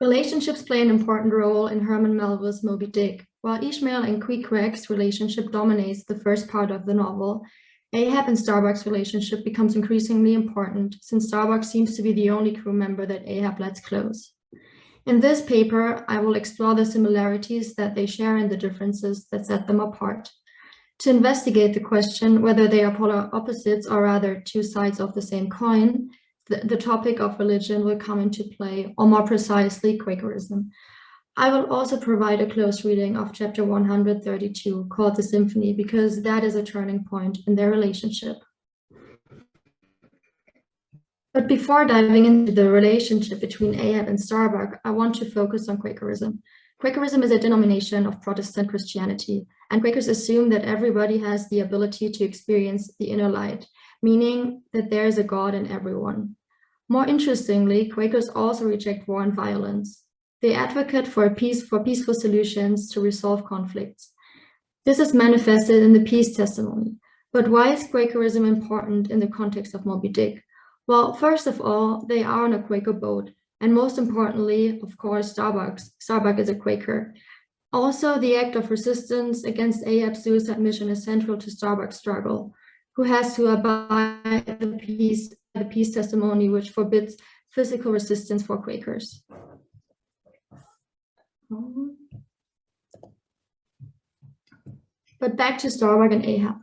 Relationships play an important role in Herman Melville's Moby Dick. While Ishmael and Queequeg's relationship dominates the first part of the novel, Ahab and Starbuck's relationship becomes increasingly important since Starbuck seems to be the only crew member that Ahab lets close. In this paper, I will explore the similarities that they share and the differences that set them apart. To investigate the question whether they are polar opposites or rather two sides of the same coin, the topic of religion will come into play, or more precisely, Quakerism. I will also provide a close reading of chapter 132 called The Symphony, because that is a turning point in their relationship. But before diving into the relationship between Ahab and Starbuck, I want to focus on Quakerism. Quakerism is a denomination of Protestant Christianity, and Quakers assume that everybody has the ability to experience the inner light, meaning that there is a God in everyone. More interestingly, Quakers also reject war and violence. They advocate for peaceful solutions to resolve conflicts. This is manifested in the peace testimony. But why is Quakerism important in the context of Moby Dick? Well, first of all, they are on a Quaker boat. And most importantly, of course, Starbuck is a Quaker. Also, the act of resistance against Ahab's suicide mission is central to Starbuck's struggle, who has to abide the peace testimony, which forbids physical resistance for Quakers. But back to Starbuck and Ahab.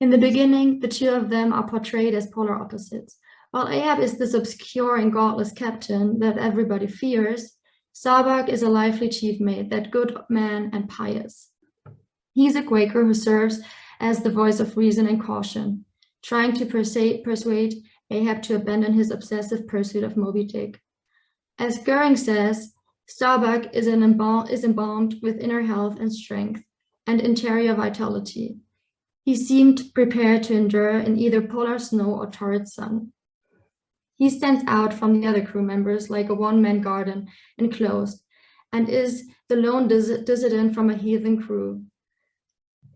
In the beginning, the two of them are portrayed as polar opposites. While Ahab is this obscure and godless captain that everybody fears, Starbuck is a lively chief mate, that good man and pious. He's a Quaker who serves as the voice of reason and caution, trying to persuade Ahab to abandon his obsessive pursuit of Moby Dick. As Goering says, Starbuck is embalmed with inner health and strength and interior vitality. He seemed prepared to endure in either polar snow or torrid sun. He stands out from the other crew members like a one-man garden enclosed, and is the lone dissident from a heathen crew.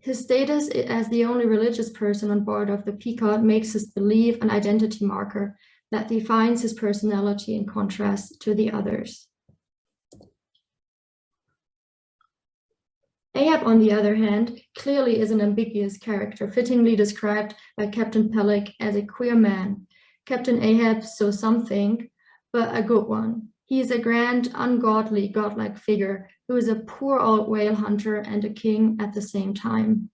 His status as the only religious person on board of the Pequod makes his belief an identity marker that defines his personality in contrast to the others. Ahab, on the other hand, clearly is an ambiguous character, fittingly described by Captain Peleg as a queer man. Captain Ahab, so some think, but a good one. He is a grand, ungodly, godlike figure who is a poor old whale hunter and a king at the same time.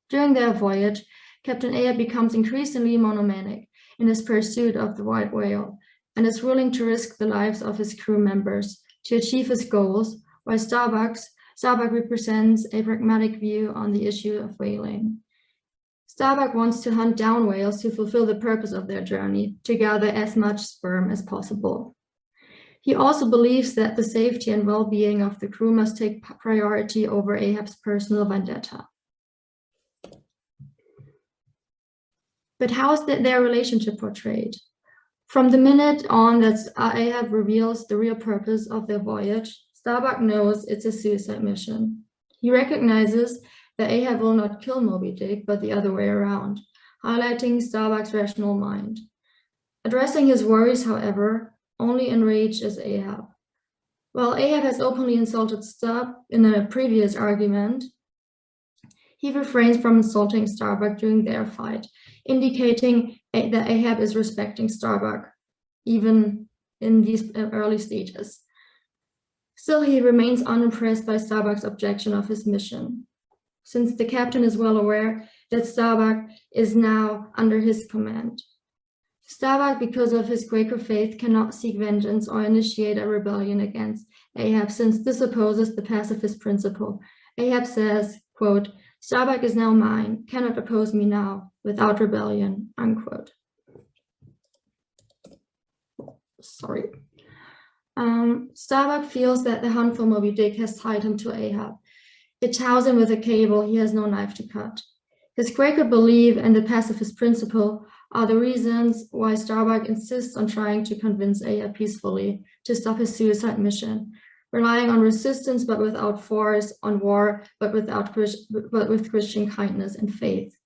During their voyage, Captain Ahab becomes increasingly monomanic in his pursuit of the white whale and is willing to risk the lives of his crew members to achieve his goals, while Starbuck represents a pragmatic view on the issue of whaling. Starbuck wants to hunt down whales to fulfill the purpose of their journey, to gather as much sperm as possible. He also believes that the safety and well-being of the crew must take priority over Ahab's personal vendetta. But how is their relationship portrayed? From the minute on that Ahab reveals the real purpose of their voyage, Starbuck knows it's a suicide mission. He recognizes that Ahab will not kill Moby Dick, but the other way around, highlighting Starbuck's rational mind. Addressing his worries, however, only enrages Ahab. While Ahab has openly insulted Starbuck in a previous argument, he refrains from insulting Starbuck during their fight, indicating that Ahab is respecting Starbuck, even in these early stages. Still, he remains unimpressed by Starbuck's objection of his mission, since the captain is well aware that Starbuck is now under his command. Starbuck, because of his Quaker faith, cannot seek vengeance or initiate a rebellion against Ahab, since this opposes the pacifist principle. Ahab says, quote, "Starbuck is now mine, cannot oppose me now, without rebellion," unquote. Sorry. Starbuck feels that the hunt for Moby Dick has tied him to Ahab. It ties him with a cable he has no knife to cut. His Quaker belief and the pacifist principle are the reasons why Starbuck insists on trying to convince Ahab peacefully to stop his suicide mission, relying on resistance but without force, on war but with Christian kindness and faith.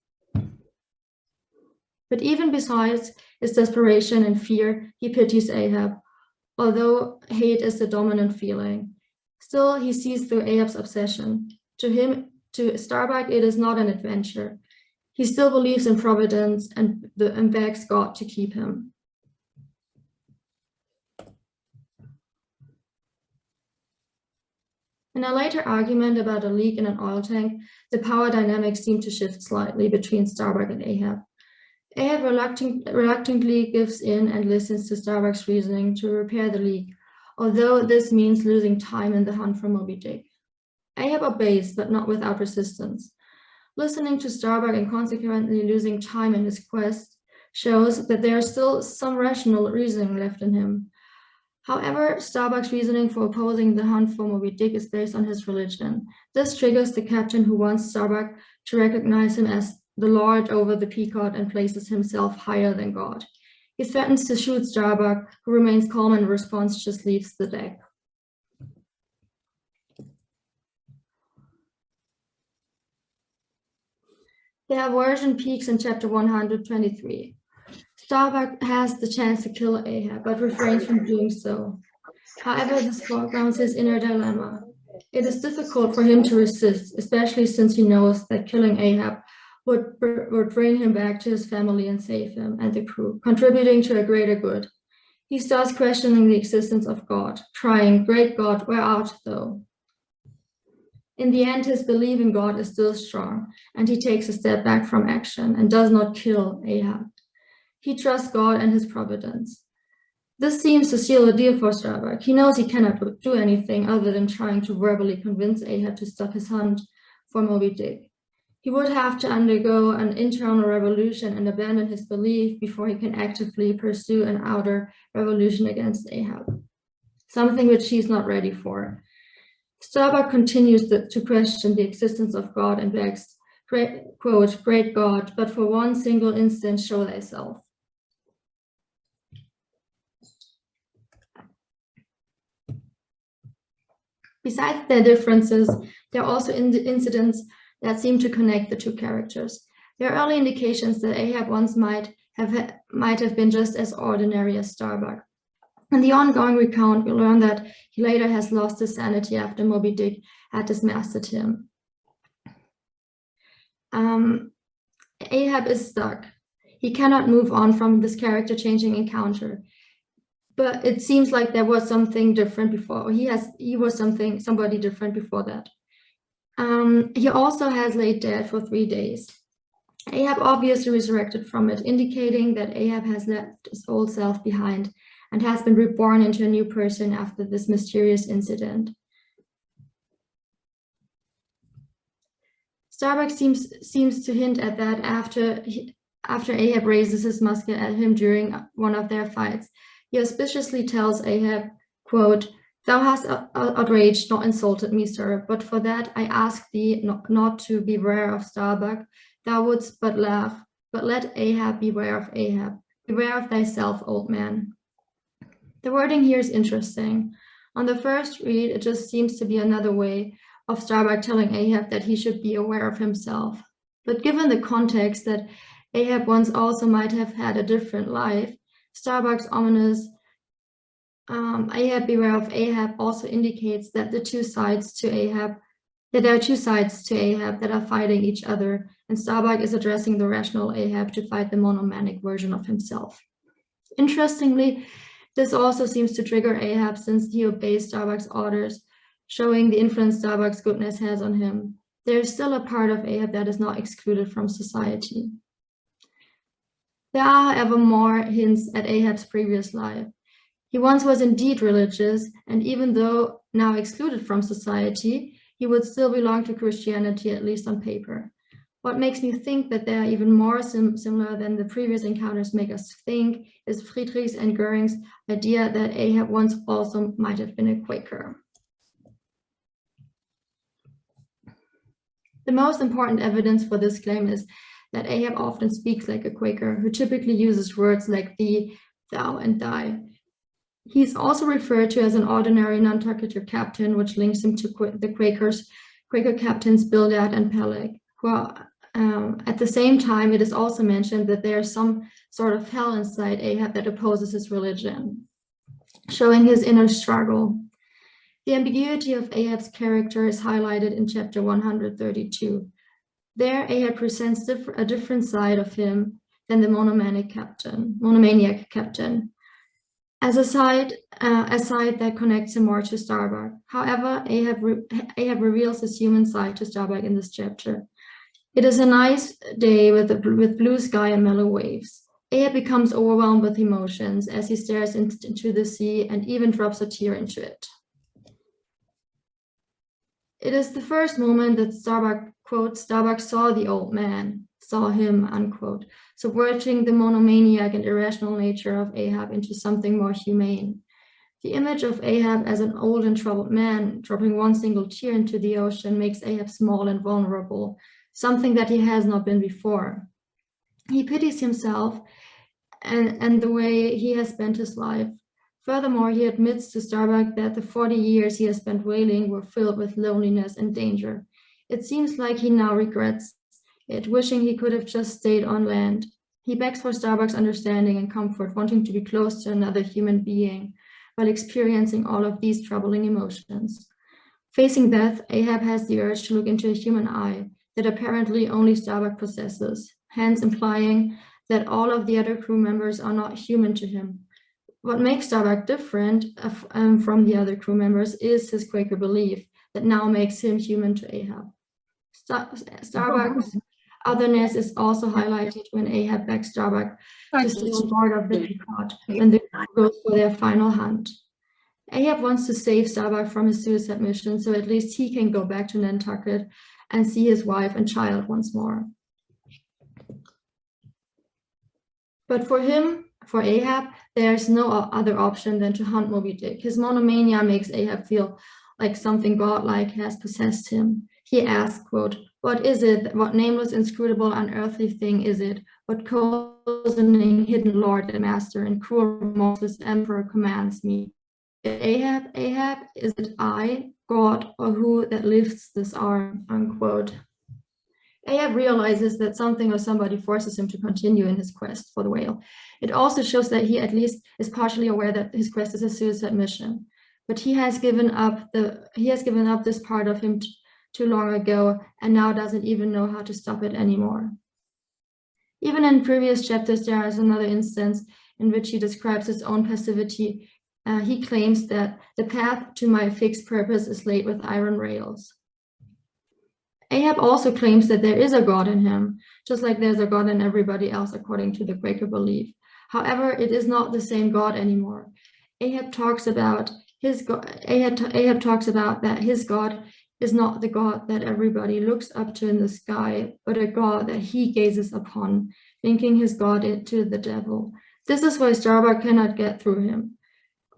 But even besides his desperation and fear, he pities Ahab. although hate is the dominant feeling. Still, he sees through Ahab's obsession. To Starbuck, it is not an adventure. He still believes in providence and begs God to keep him. In a later argument about a leak in an oil tank, the power dynamics seem to shift slightly between Starbuck and Ahab. Ahab reluctantly gives in and listens to Starbuck's reasoning to repair the leak, although this means losing time in the hunt for Moby Dick. Ahab obeys, but not without resistance. Listening to Starbuck and consequently losing time in his quest shows that there is still some rational reasoning left in him. However, Starbuck's reasoning for opposing the hunt for Moby Dick is based on his religion. This triggers the captain who wants Starbuck to recognize him as the lord over the Pequod and places himself higher than God. He threatens to shoot Starbuck, who remains calm and in response just leaves the deck. The aversion peaks in chapter 123. Starbuck has the chance to kill Ahab, but refrains from doing so. However, this foregrounds his inner dilemma. It is difficult for him to resist, especially since he knows that killing Ahab would bring him back to his family and save him and the crew, contributing to a greater good. He starts questioning the existence of God, crying, "Great God, where art thou?" In the end, his belief in God is still strong, and he takes a step back from action and does not kill Ahab. He trusts God and his providence. This seems to seal the deal for Starbuck. He knows he cannot do anything other than trying to verbally convince Ahab to stop his hunt for Moby Dick. He would have to undergo an internal revolution and abandon his belief before he can actively pursue an outer revolution against Ahab, something which he's not ready for. Starbuck continues to question the existence of God and begs, quote, "Great God, but for one single instant show thyself." Besides their differences, there are also incidents that seem to connect the two characters. There are early indications that Ahab once might have been just as ordinary as Starbuck. In the ongoing recount, we learn that he later has lost his sanity after Moby Dick had dismasted him. Ahab is stuck. He cannot move on from this character-changing encounter. But it seems like there was something different before. He was somebody different before that. He also has laid dead for 3 days. Ahab obviously resurrected from it, indicating that Ahab has left his old self behind and has been reborn into a new person after this mysterious incident. Starbuck seems to hint at that after Ahab raises his musket at him during one of their fights. He auspiciously tells Ahab, quote, "Thou hast outraged, not insulted me, sir, but for that I ask thee not to beware of Starbuck. Thou wouldst but laugh, but let Ahab beware of Ahab. Beware of thyself, old man." The wording here is interesting. On the first read, it just seems to be another way of Starbuck telling Ahab that he should be aware of himself. But given the context that Ahab once also might have had a different life, Starbuck's ominous Ahab beware of Ahab also indicates that there are two sides to Ahab that are fighting each other, and Starbuck is addressing the rational Ahab to fight the monomanic version of himself. Interestingly, this also seems to trigger Ahab since he obeys Starbuck's orders, showing the influence Starbuck's goodness has on him. There is still a part of Ahab that is not excluded from society. There are, however, more hints at Ahab's previous life. He once was indeed religious, and even though now excluded from society, he would still belong to Christianity, at least on paper. What makes me think that they are even more similar than the previous encounters make us think is Friedrich's and Goering's idea that Ahab once also might have been a Quaker. The most important evidence for this claim is that Ahab often speaks like a Quaker, who typically uses words like thee, thou, and thy. He's also referred to as an ordinary non-talkative captain, which links him to the Quaker captains Bildad and Peleg, who are, at the same time, it is also mentioned that there's some sort of hell inside Ahab that opposes his religion. showing his inner struggle. The ambiguity of Ahab's character is highlighted in chapter 132. There, Ahab presents a different side of him than the monomaniac captain, as a side that connects him more to Starbuck. However, Ahab reveals his human side to Starbuck in this chapter. It is a nice day with blue sky and mellow waves. Ahab becomes overwhelmed with emotions as he stares into the sea and even drops a tear into it. It is the first moment that Starbuck, quote, Starbuck saw the old man, saw him, unquote, subverting the monomaniac and irrational nature of Ahab into something more humane. The image of Ahab as an old and troubled man dropping one single tear into the ocean makes Ahab small and vulnerable, something that he has not been before. He pities himself and the way he has spent his life. Furthermore, he admits to Starbuck that the 40 years he has spent whaling were filled with loneliness and danger. It seems like he now regrets it, wishing he could have just stayed on land. He begs for Starbuck's understanding and comfort, wanting to be close to another human being while experiencing all of these troubling emotions. Facing death, Ahab has the urge to look into a human eye that apparently only Starbuck possesses, hence implying that all of the other crew members are not human to him. What makes Starbuck different from the other crew members is his Quaker belief that now makes him human to Ahab. Starbuck's otherness is also highlighted when Ahab begs Starbuck to stay on board of the Pequod when the crew goes for their final hunt. Ahab wants to save Starbuck from his suicide mission, so at least he can go back to Nantucket and see his wife and child once more. But for Ahab, there's no other option than to hunt Moby Dick. His monomania makes Ahab feel like something godlike has possessed him. He asks, quote, "What is it? What nameless, inscrutable, unearthly thing is it? What cozening, hidden lord and master and cruel, remorseless emperor commands me? Ahab, is it I, God, or who that lifts this arm?" Unquote. Ahab realizes that something or somebody forces him to continue in his quest for the whale. It also shows that he at least is partially aware that his quest is a suicide mission, but he has given up this part of him too long ago and now doesn't even know how to stop it anymore. Even in previous chapters, there is another instance in which he describes his own passivity. He claims that the path to my fixed purpose is laid with iron rails. Ahab also claims that there is a God in him, just like there's a God in everybody else according to the Quaker belief. However, it is not the same God anymore. Ahab talks about that his God is not the God that everybody looks up to in the sky, but a God that he gazes upon, linking his God to the devil. This is why Starbuck cannot get through him,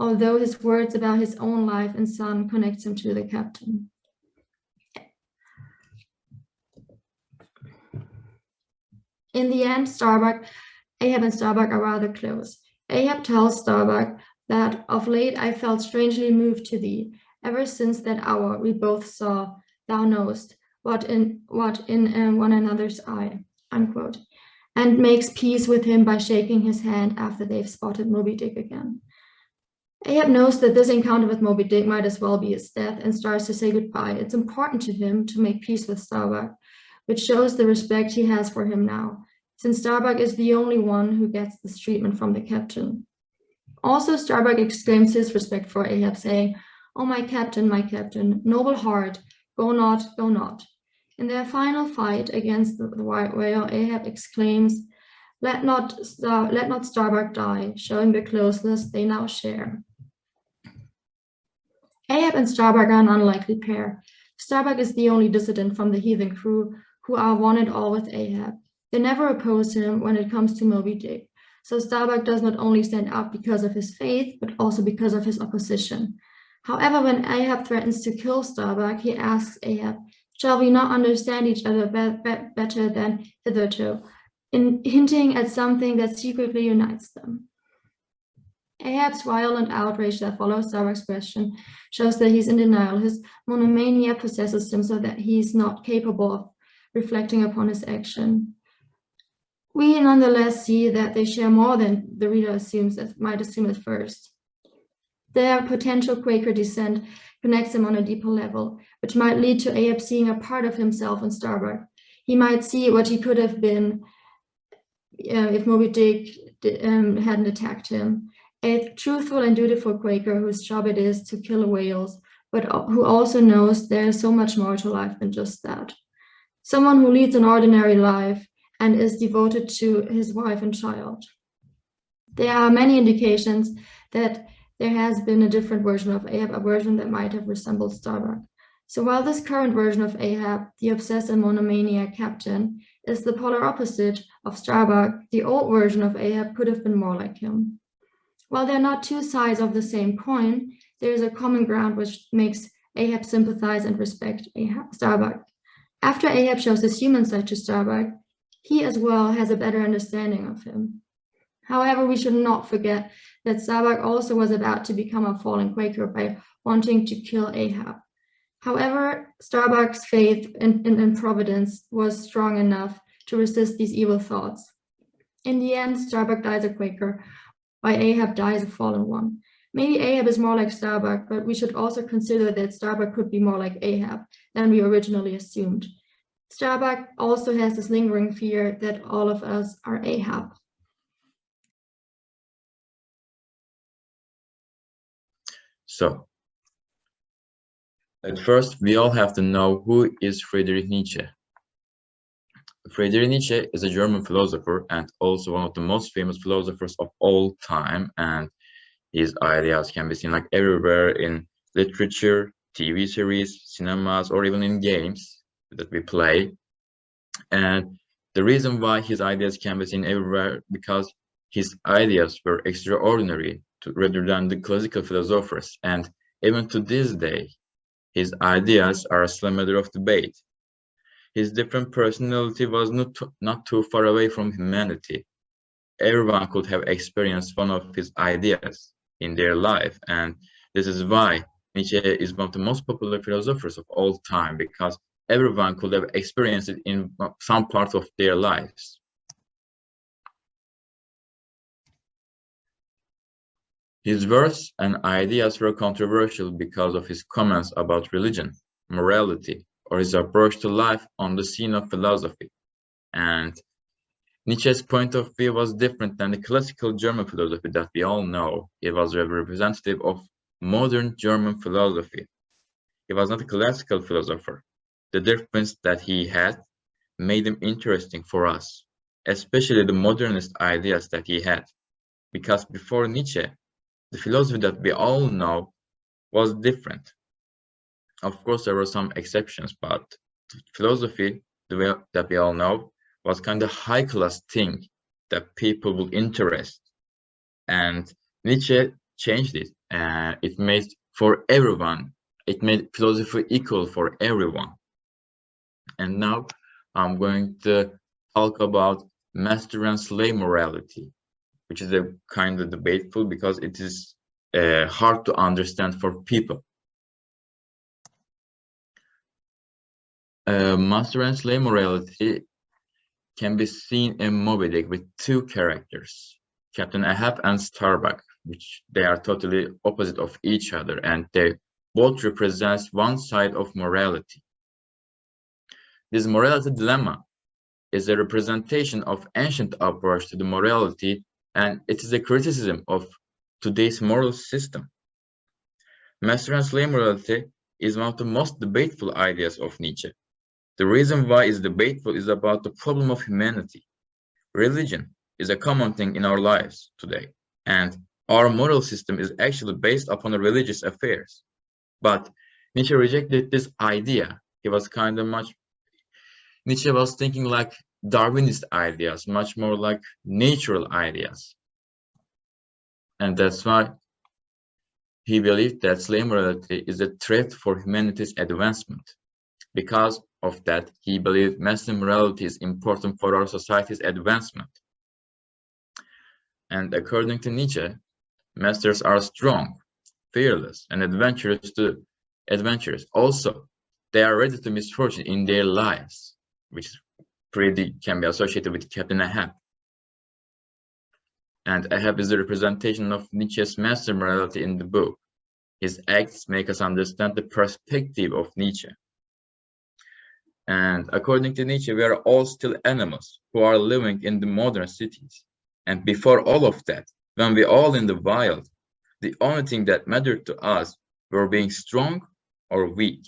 although his words about his own life and son connects him to the captain. In the end, Ahab and Starbuck are rather close. Ahab tells Starbuck that of late I felt strangely moved to thee. Ever since that hour we both saw, thou knowest, what in one another's eye, unquote, and makes peace with him by shaking his hand after they've spotted Moby Dick again. Ahab knows that this encounter with Moby Dick might as well be his death and starts to say goodbye. It's important to him to make peace with Starbuck, which shows the respect he has for him now, since Starbuck is the only one who gets this treatment from the captain. Also, Starbuck exclaims his respect for Ahab, saying, "Oh, my captain, noble heart, go not, go not." In their final fight against the white whale, Ahab exclaims, let not Starbuck die," showing the closeness they now share. Ahab and Starbuck are an unlikely pair. Starbuck is the only dissident from the heathen crew who are one and all with Ahab. They never oppose him when it comes to Moby Dick. So Starbuck does not only stand up because of his faith, but also because of his opposition. However, when Ahab threatens to kill Starbuck, he asks Ahab, "Shall we not understand each other better than hitherto?" hinting at something that secretly unites them. Ahab's violent outrage that follows Starbuck's question shows that he's in denial. His monomania possesses him so that he's not capable of reflecting upon his action. We nonetheless see that they share more than the reader might assume at first. Their potential Quaker descent connects him on a deeper level, which might lead to Ahab seeing a part of himself in Starbuck. He might see what he could have been if Moby Dick hadn't attacked him. A truthful and dutiful Quaker whose job it is to kill whales, but who also knows there is so much more to life than just that. Someone who leads an ordinary life and is devoted to his wife and child. There are many indications that there has been a different version of Ahab, a version that might have resembled Starbuck. So while this current version of Ahab, the obsessed and monomaniac captain, is the polar opposite of Starbuck, the old version of Ahab could have been more like him. While they're not two sides of the same coin, there is a common ground which makes Ahab sympathize and respect Starbuck. After Ahab shows his human side to Starbuck, he as well has a better understanding of him. However, we should not forget that Starbuck also was about to become a fallen Quaker by wanting to kill Ahab. However, Starbuck's faith in Providence was strong enough to resist these evil thoughts. In the end, Starbuck dies a Quaker, while Ahab dies a fallen one. Maybe Ahab is more like Starbuck, but we should also consider that Starbuck could be more like Ahab than we originally assumed. Starbuck also has this lingering fear that all of us are Ahab. So, at first, we all have to know who is Friedrich Nietzsche. Friedrich Nietzsche is a German philosopher and also one of the most famous philosophers of all time, and his ideas can be seen like everywhere in literature, TV series, cinemas, or even in games that we play. And the reason why his ideas can be seen everywhere because his ideas were extraordinary rather than the classical philosophers, and even to this day, his ideas are still a matter of debate. His different personality was not too far away from humanity. Everyone could have experienced one of his ideas in their life, and this is why Nietzsche is one of the most popular philosophers of all time, because everyone could have experienced it in some part of their lives. His words and ideas were controversial because of his comments about religion, morality, or his approach to life on the scene of philosophy. And Nietzsche's point of view was different than the classical German philosophy that we all know. He was a representative of modern German philosophy. He was not a classical philosopher. The difference that he had made him interesting for us, especially the modernist ideas that he had. Because before Nietzsche, the philosophy that we all know was different. Of course, there were some exceptions, but philosophy that we all know was kind of high-class thing that people would interest. And Nietzsche changed it. It made for everyone. It made philosophy equal for everyone. And now I'm going to talk about master and slave morality, which is a kind of debateful because it is hard to understand for people. Master and slave morality can be seen in Moby Dick with two characters, Captain Ahab and Starbuck, which they are totally opposite of each other, and they both represent one side of morality. This morality dilemma is a representation of ancient approach to the morality, and it is a criticism of today's moral system. Master and slave morality is one of the most debateful ideas of Nietzsche. The reason why it's debateful is about the problem of humanity. Religion is a common thing in our lives today, and our moral system is actually based upon the religious affairs. But Nietzsche rejected this idea. Nietzsche was thinking like Darwinist ideas, much more like natural ideas. And that's why he believed that slave morality is a threat for humanity's advancement. Because of that, he believed master morality is important for our society's advancement. And according to Nietzsche, masters are strong, fearless, and adventurous. Also, they are ready to misfortune in their lives, which can be associated with Captain Ahab. And Ahab is the representation of Nietzsche's master morality in the book. His acts make us understand the perspective of Nietzsche. And according to Nietzsche, we are all still animals who are living in the modern cities. And before all of that, when we all in the wild, the only thing that mattered to us were being strong or weak.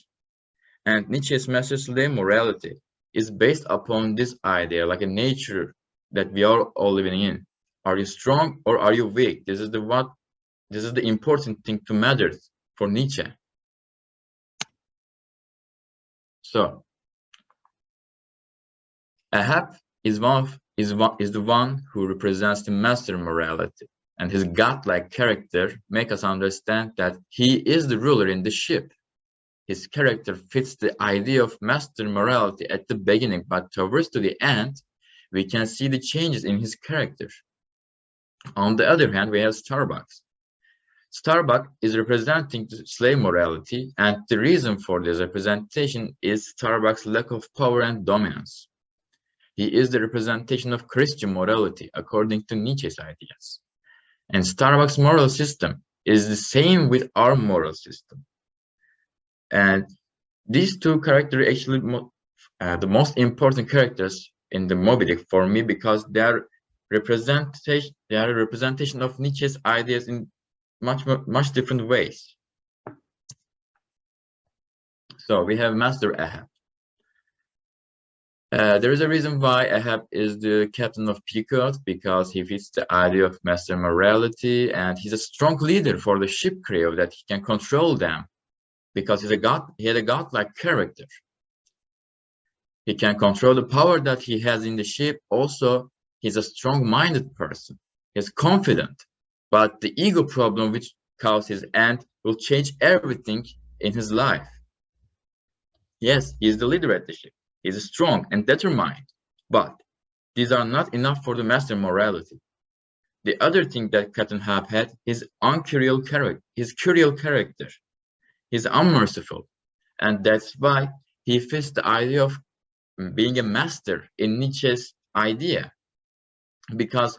And Nietzsche's master-slave morality is based upon this idea, like a nature that we are all living in. Are you strong or are you weak? This is the important thing to matter for Nietzsche. So Ahab is the one who represents the master morality, and his godlike character makes us understand that he is the ruler in the ship. His character fits the idea of master morality at the beginning, but towards to the end, we can see the changes in his character. On the other hand, we have Starbuck. Starbuck is representing the slave morality, and the reason for this representation is Starbuck's lack of power and dominance. He is the representation of Christian morality according to Nietzsche's ideas. And Starbuck's moral system is the same with our moral system. And these two characters actually the most important characters in the Moby Dick for me, because they are a representation of Nietzsche's ideas in much different ways. So we have Master Ahab. There is a reason why Ahab is the captain of Pequod, because he fits the idea of master morality, and he's a strong leader for the ship crew that he can control them, because he had a godlike character. He can control the power that he has in the ship. Also, he's a strong-minded person. He's confident, but the ego problem which caused his end will change everything in his life. Yes, he is the leader at the ship. He's strong and determined, but these are not enough for the master morality. The other thing that Captain Ahab had is curial character. He's unmerciful, and that's why he fits the idea of being a master in Nietzsche's idea, because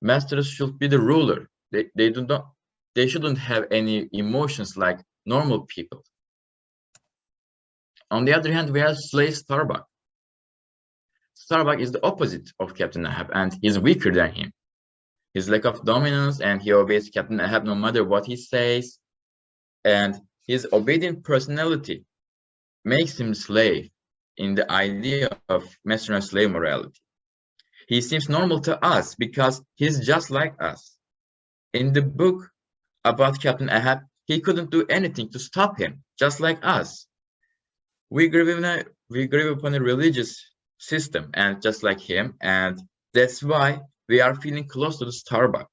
masters should be the ruler. They shouldn't have any emotions like normal people. On the other hand, we have slave Starbuck. Starbuck is the opposite of Captain Ahab, and he's weaker than him. His lack of dominance, and he obeys Captain Ahab no matter what he says, and his obedient personality makes him slave in the idea of master and slave morality. He seems normal to us because he's just like us. In the book about Captain Ahab, he couldn't do anything to stop him, just like us. We grew up in a religious system, and just like him, and that's why we are feeling close to the Starbuck.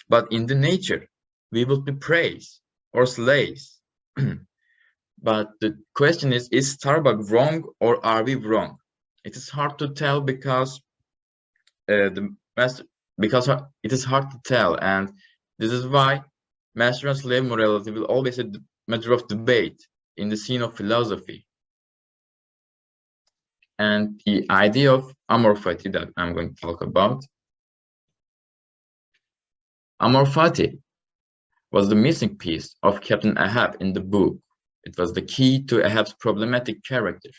But in the nature, we will be praised or slaves. But the question is Starbuck wrong or are we wrong? It is hard to tell because it is hard to tell, and this is why master and slave morality will always be a matter of debate in the scene of philosophy. And the idea of amor fati that I'm going to talk about. Amor fati was the missing piece of Captain Ahab in the book. It was the key to Ahab's problematic character.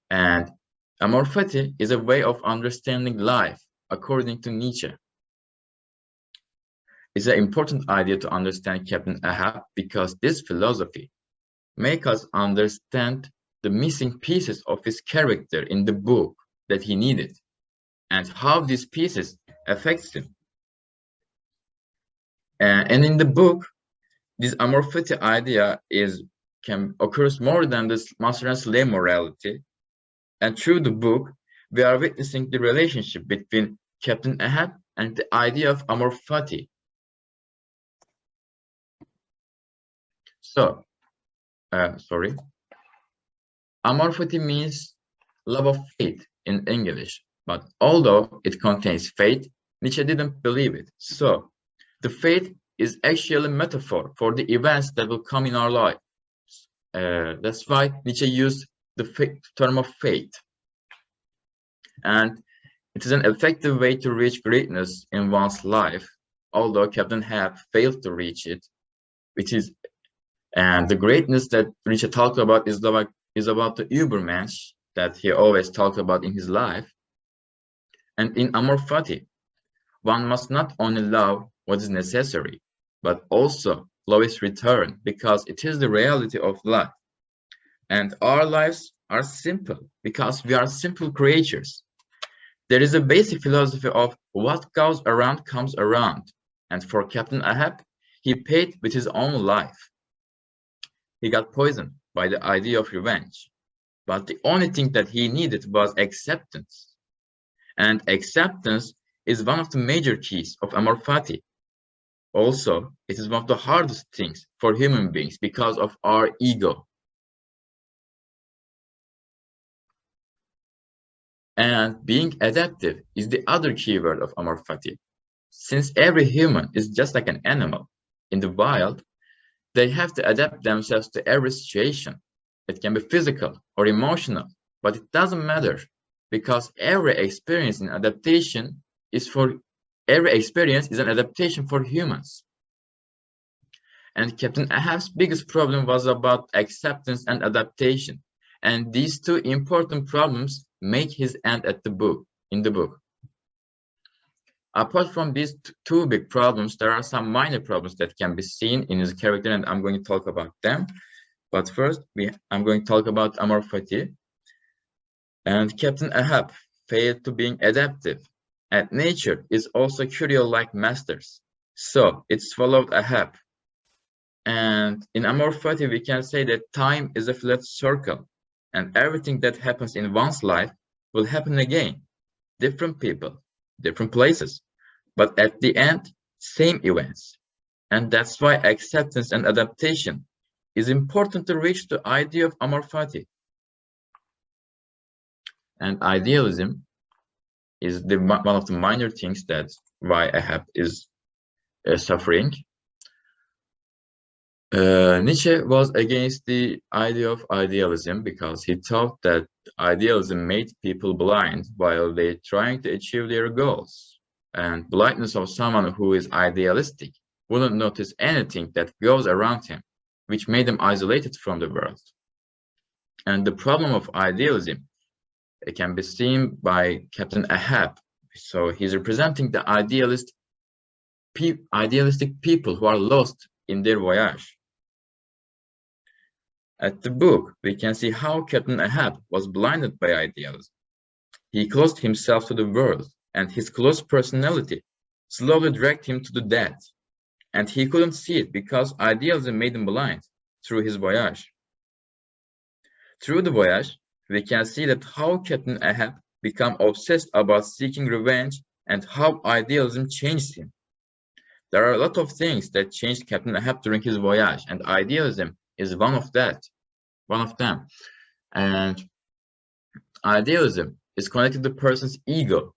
And amor fati is a way of understanding life, according to Nietzsche. It's an important idea to understand Captain Ahab because this philosophy makes us understand the missing pieces of his character in the book that he needed, and how these pieces affect him. And in the book, this amor fati idea occurs more than this master and slave morality. And through the book, we are witnessing the relationship between Captain Ahab and the idea of amor fati. So, amor fati means love of faith in English, but although it contains faith, Nietzsche didn't believe it. So, the faith is actually a metaphor for the events that will come in our life. That's why Nietzsche used the term of faith. And it is an effective way to reach greatness in one's life, although Captain Ahab failed to reach it, which is And the greatness that Nietzsche talked about is about the Übermensch that he always talked about in his life. And in Amor Fati, one must not only love what is necessary, but also love its return, because it is the reality of life. And our lives are simple because we are simple creatures. There is a basic philosophy of what goes around comes around. And for Captain Ahab, he paid with his own life. He got poisoned by the idea of revenge. But the only thing that he needed was acceptance. And acceptance is one of the major keys of Amor Fati. Also, it is one of the hardest things for human beings because of our ego. And being adaptive is the other keyword of Amor Fati. Since every human is just like an animal in the wild, they have to adapt themselves to every situation. It can be physical or emotional, but it doesn't matter, because every experience is an adaptation for humans. And Captain Ahab's biggest problem was about acceptance and adaptation. And these two important problems make his end in the book. Apart from these two big problems, there are some minor problems that can be seen in his character, and I'm going to talk about them. But first, I'm going to talk about Amor Fati. And Captain Ahab failed to being adaptive, and nature is also curial like masters. So it followed Ahab. And in Amor Fati, we can say that time is a flat circle, and everything that happens in one's life will happen again. Different people, different places, but at the end, same events. And that's why acceptance and adaptation is important to reach the idea of Amor Fati. And idealism is one of the minor things that's why Ahab is suffering. Nietzsche was against the idea of idealism because he thought that idealism made people blind while they're trying to achieve their goals. And blindness of someone who is idealistic wouldn't notice anything that goes around him, which made him isolated from the world. And the problem of idealism, it can be seen by Captain Ahab. So he's representing the idealistic people who are lost in their voyage. At the book, we can see how Captain Ahab was blinded by idealism. He closed himself to the world, and his close personality slowly dragged him to the death. And he couldn't see it because idealism made him blind through his voyage. Through the voyage, we can see that how Captain Ahab became obsessed about seeking revenge and how idealism changed him. There are a lot of things that changed Captain Ahab during his voyage, and idealism is one of them. And idealism is connected to the person's ego.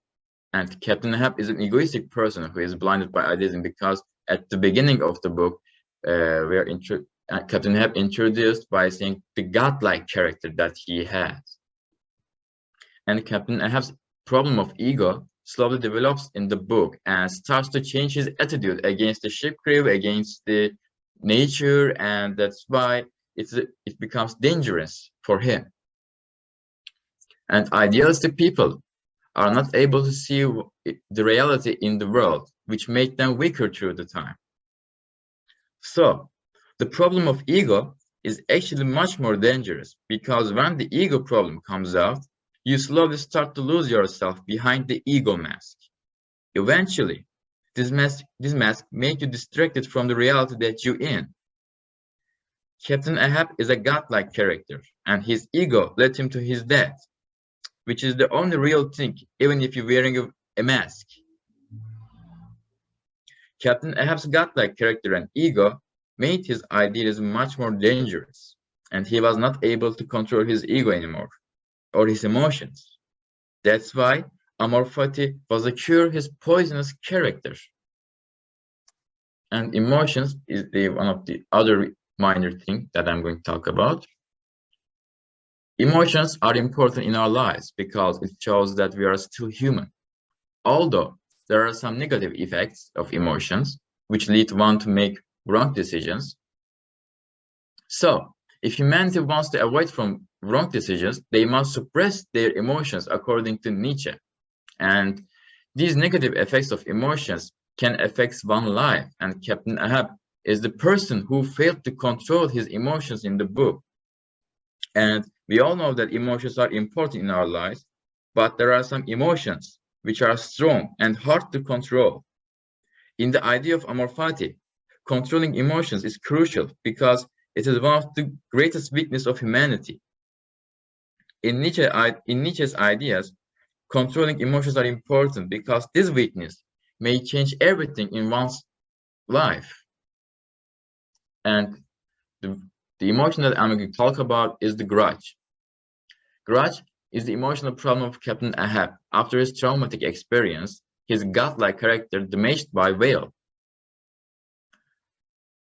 And Captain Ahab is an egoistic person who is blinded by idealism, because at the beginning of the book, Captain Ahab introduced by saying the godlike character that he has. And Captain Ahab's problem of ego slowly develops in the book and starts to change his attitude against the ship crew, against the nature, and that's why it becomes dangerous for him. And idealistic people are not able to see the reality in the world, which make them weaker through the time. So the problem of ego is actually much more dangerous, because when the ego problem comes out, you slowly start to lose yourself behind the ego mask. Eventually, this mask makes you distracted from the reality that you're in. Captain Ahab is a godlike character, and his ego led him to his death, which is the only real thing, even if you're wearing a mask. Captain Ahab's godlike character and ego made his idealism much more dangerous, and he was not able to control his ego anymore, or his emotions. That's why Amor Fati was to cure his poisonous character. And emotions is one of the other minor things that I'm going to talk about. Emotions are important in our lives because it shows that we are still human. Although there are some negative effects of emotions, which lead one to make wrong decisions, So, if humanity wants to avoid from wrong decisions, they must suppress their emotions according to Nietzsche. And these negative effects of emotions can affect one's life, and Captain Ahab is the person who failed to control his emotions in the book. And we all know that emotions are important in our lives, but there are some emotions which are strong and hard to control. In the idea of amor fati, controlling emotions is crucial because it is one of the greatest weaknesses of humanity. In Nietzsche's ideas, controlling emotions are important because this weakness may change everything in one's life. And the emotion that I'm going to talk about is the grudge. Grudge is the emotional problem of Captain Ahab after his traumatic experience, his godlike character damaged by whale.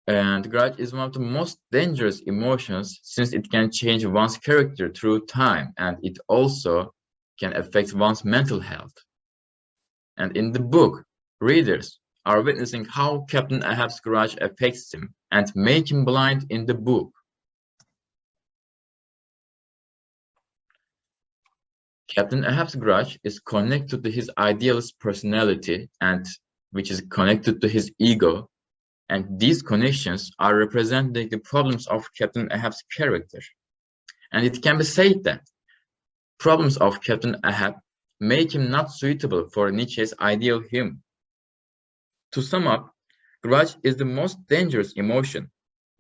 And grudge is one of the most dangerous emotions since it can change one's character through time, and it also can affect one's mental health. And in the book, readers are witnessing how Captain Ahab's grudge affects him and make him blind in the book. Captain Ahab's grudge is connected to his idealist personality, and which is connected to his ego, and these connections are representing the problems of Captain Ahab's character. And it can be said that problems of Captain Ahab make him not suitable for Nietzsche's ideal human. To sum up, grudge is the most dangerous emotion,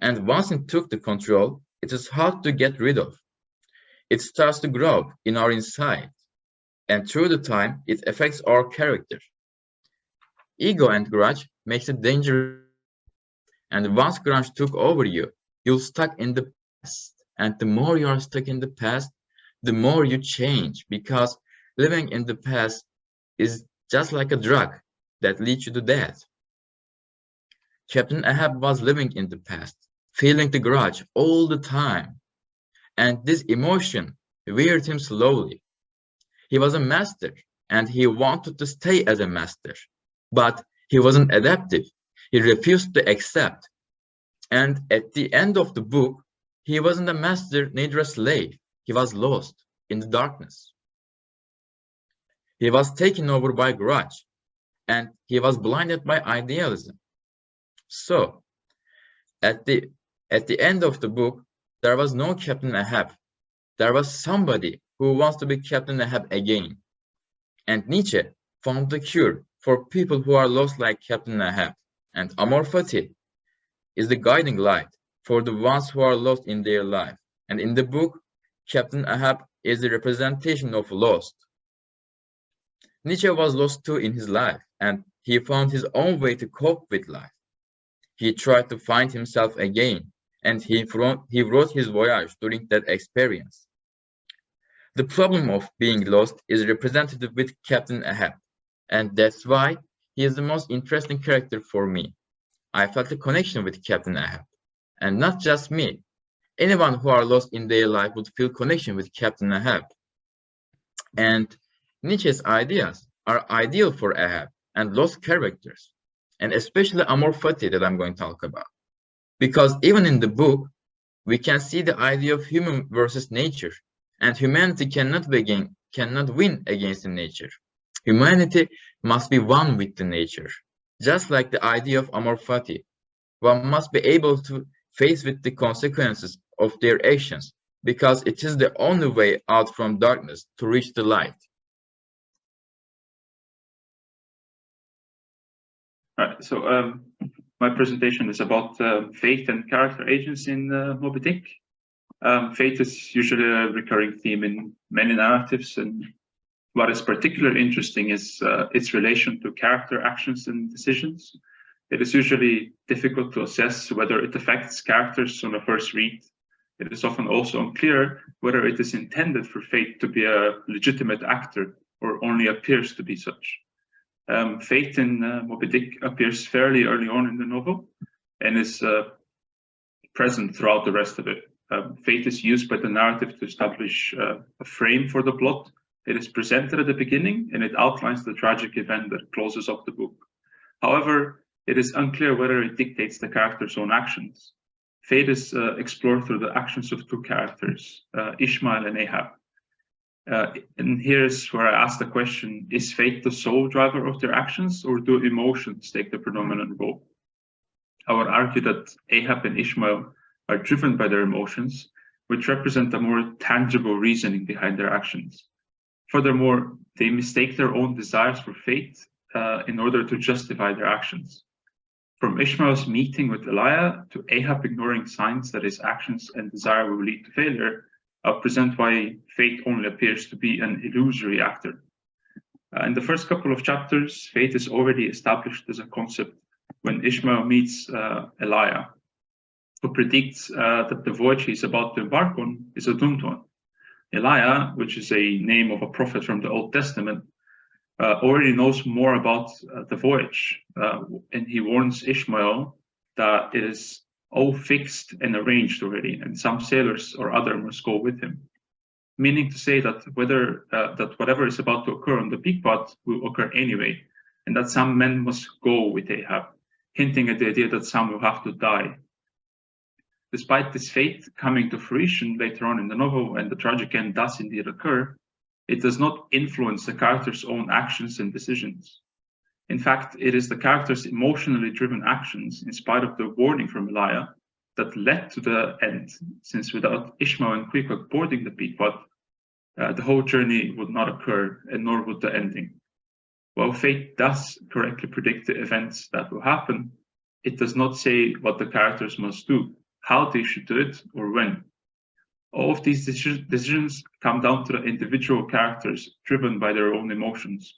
and once it took the control, it is hard to get rid of. It starts to grow in our inside, and through the time, it affects our character. Ego and grudge makes it dangerous, and once grudge took over you, you're stuck in the past, and the more you are stuck in the past, the more you change, because living in the past is just like a drug that leads you to death. Captain Ahab was living in the past, feeling the grudge all the time, and this emotion weared him slowly. He was a master, and he wanted to stay as a master, but he wasn't adaptive. He refused to accept. And at the end of the book, he wasn't a master, neither a slave. He was lost in the darkness. He was taken over by grudge, and he was blinded by idealism. So, at the end of the book, there was no Captain Ahab. There was somebody who wants to be Captain Ahab again. And Nietzsche found the cure for people who are lost like Captain Ahab. And amor fati is the guiding light for the ones who are lost in their life. And in the book, Captain Ahab is the representation of lost. Nietzsche was lost too in his life, and he found his own way to cope with life. He tried to find himself again, and he wrote his voyage during that experience. The problem of being lost is represented with Captain Ahab, and that's why he is the most interesting character for me. I felt a connection with Captain Ahab, and not just me. Anyone who are lost in their life would feel connection with Captain Ahab. And Nietzsche's ideas are ideal for Ahab and lost characters, and especially amor fati that I'm going to talk about. Because even in the book, we can see the idea of human versus nature, and humanity cannot win against the nature. Humanity must be one with the nature. Just like the idea of amor fati, one must be able to face with the consequences of their actions, because it is the only way out from darkness to reach the light. All right, so my presentation is about fate and character agents in Moby Dick. Fate is usually a recurring theme in many narratives, and what is particularly interesting is its relation to character actions and decisions. It is usually difficult to assess whether it affects characters on a first read. It is often also unclear whether it is intended for fate to be a legitimate actor or only appears to be such. Fate in Moby Dick appears fairly early on in the novel and is present throughout the rest of it. Fate is used by the narrative to establish a frame for the plot. It is presented at the beginning and it outlines the tragic event that closes off the book. However, it is unclear whether it dictates the character's own actions. fate is explored through the actions of two characters, Ishmael and Ahab. And here's where I ask the question, is fate the sole driver of their actions, or do emotions take the predominant role? I would argue that Ahab and Ishmael are driven by their emotions, which represent a more tangible reasoning behind their actions. Furthermore, they mistake their own desires for fate in order to justify their actions. From Ishmael's meeting with Elijah to Ahab ignoring signs that his actions and desire will lead to failure, I'll present why fate only appears to be an illusory actor. In the first couple of chapters, fate is already established as a concept when Ishmael meets Elijah, who predicts that the voyage he's about to embark on is a doomed one. Elijah, which is a name of a prophet from the Old Testament, already knows more about the voyage, and he warns Ishmael that it is all fixed and arranged already, and some sailors or other must go with him. Meaning to say that whatever is about to occur on the Pequod will occur anyway, and that some men must go with Ahab, hinting at the idea that some will have to die. Despite this fate coming to fruition later on in the novel, and the tragic end does indeed occur, it does not influence the character's own actions and decisions. In fact, it is the character's emotionally driven actions, in spite of the warning from Elijah, that led to the end, since without Ishmael and Pequod boarding the Pequod, the whole journey would not occur, and nor would the ending. While fate does correctly predict the events that will happen, it does not say what the characters must do, how they should do it, or when. All of these decisions come down to the individual characters driven by their own emotions.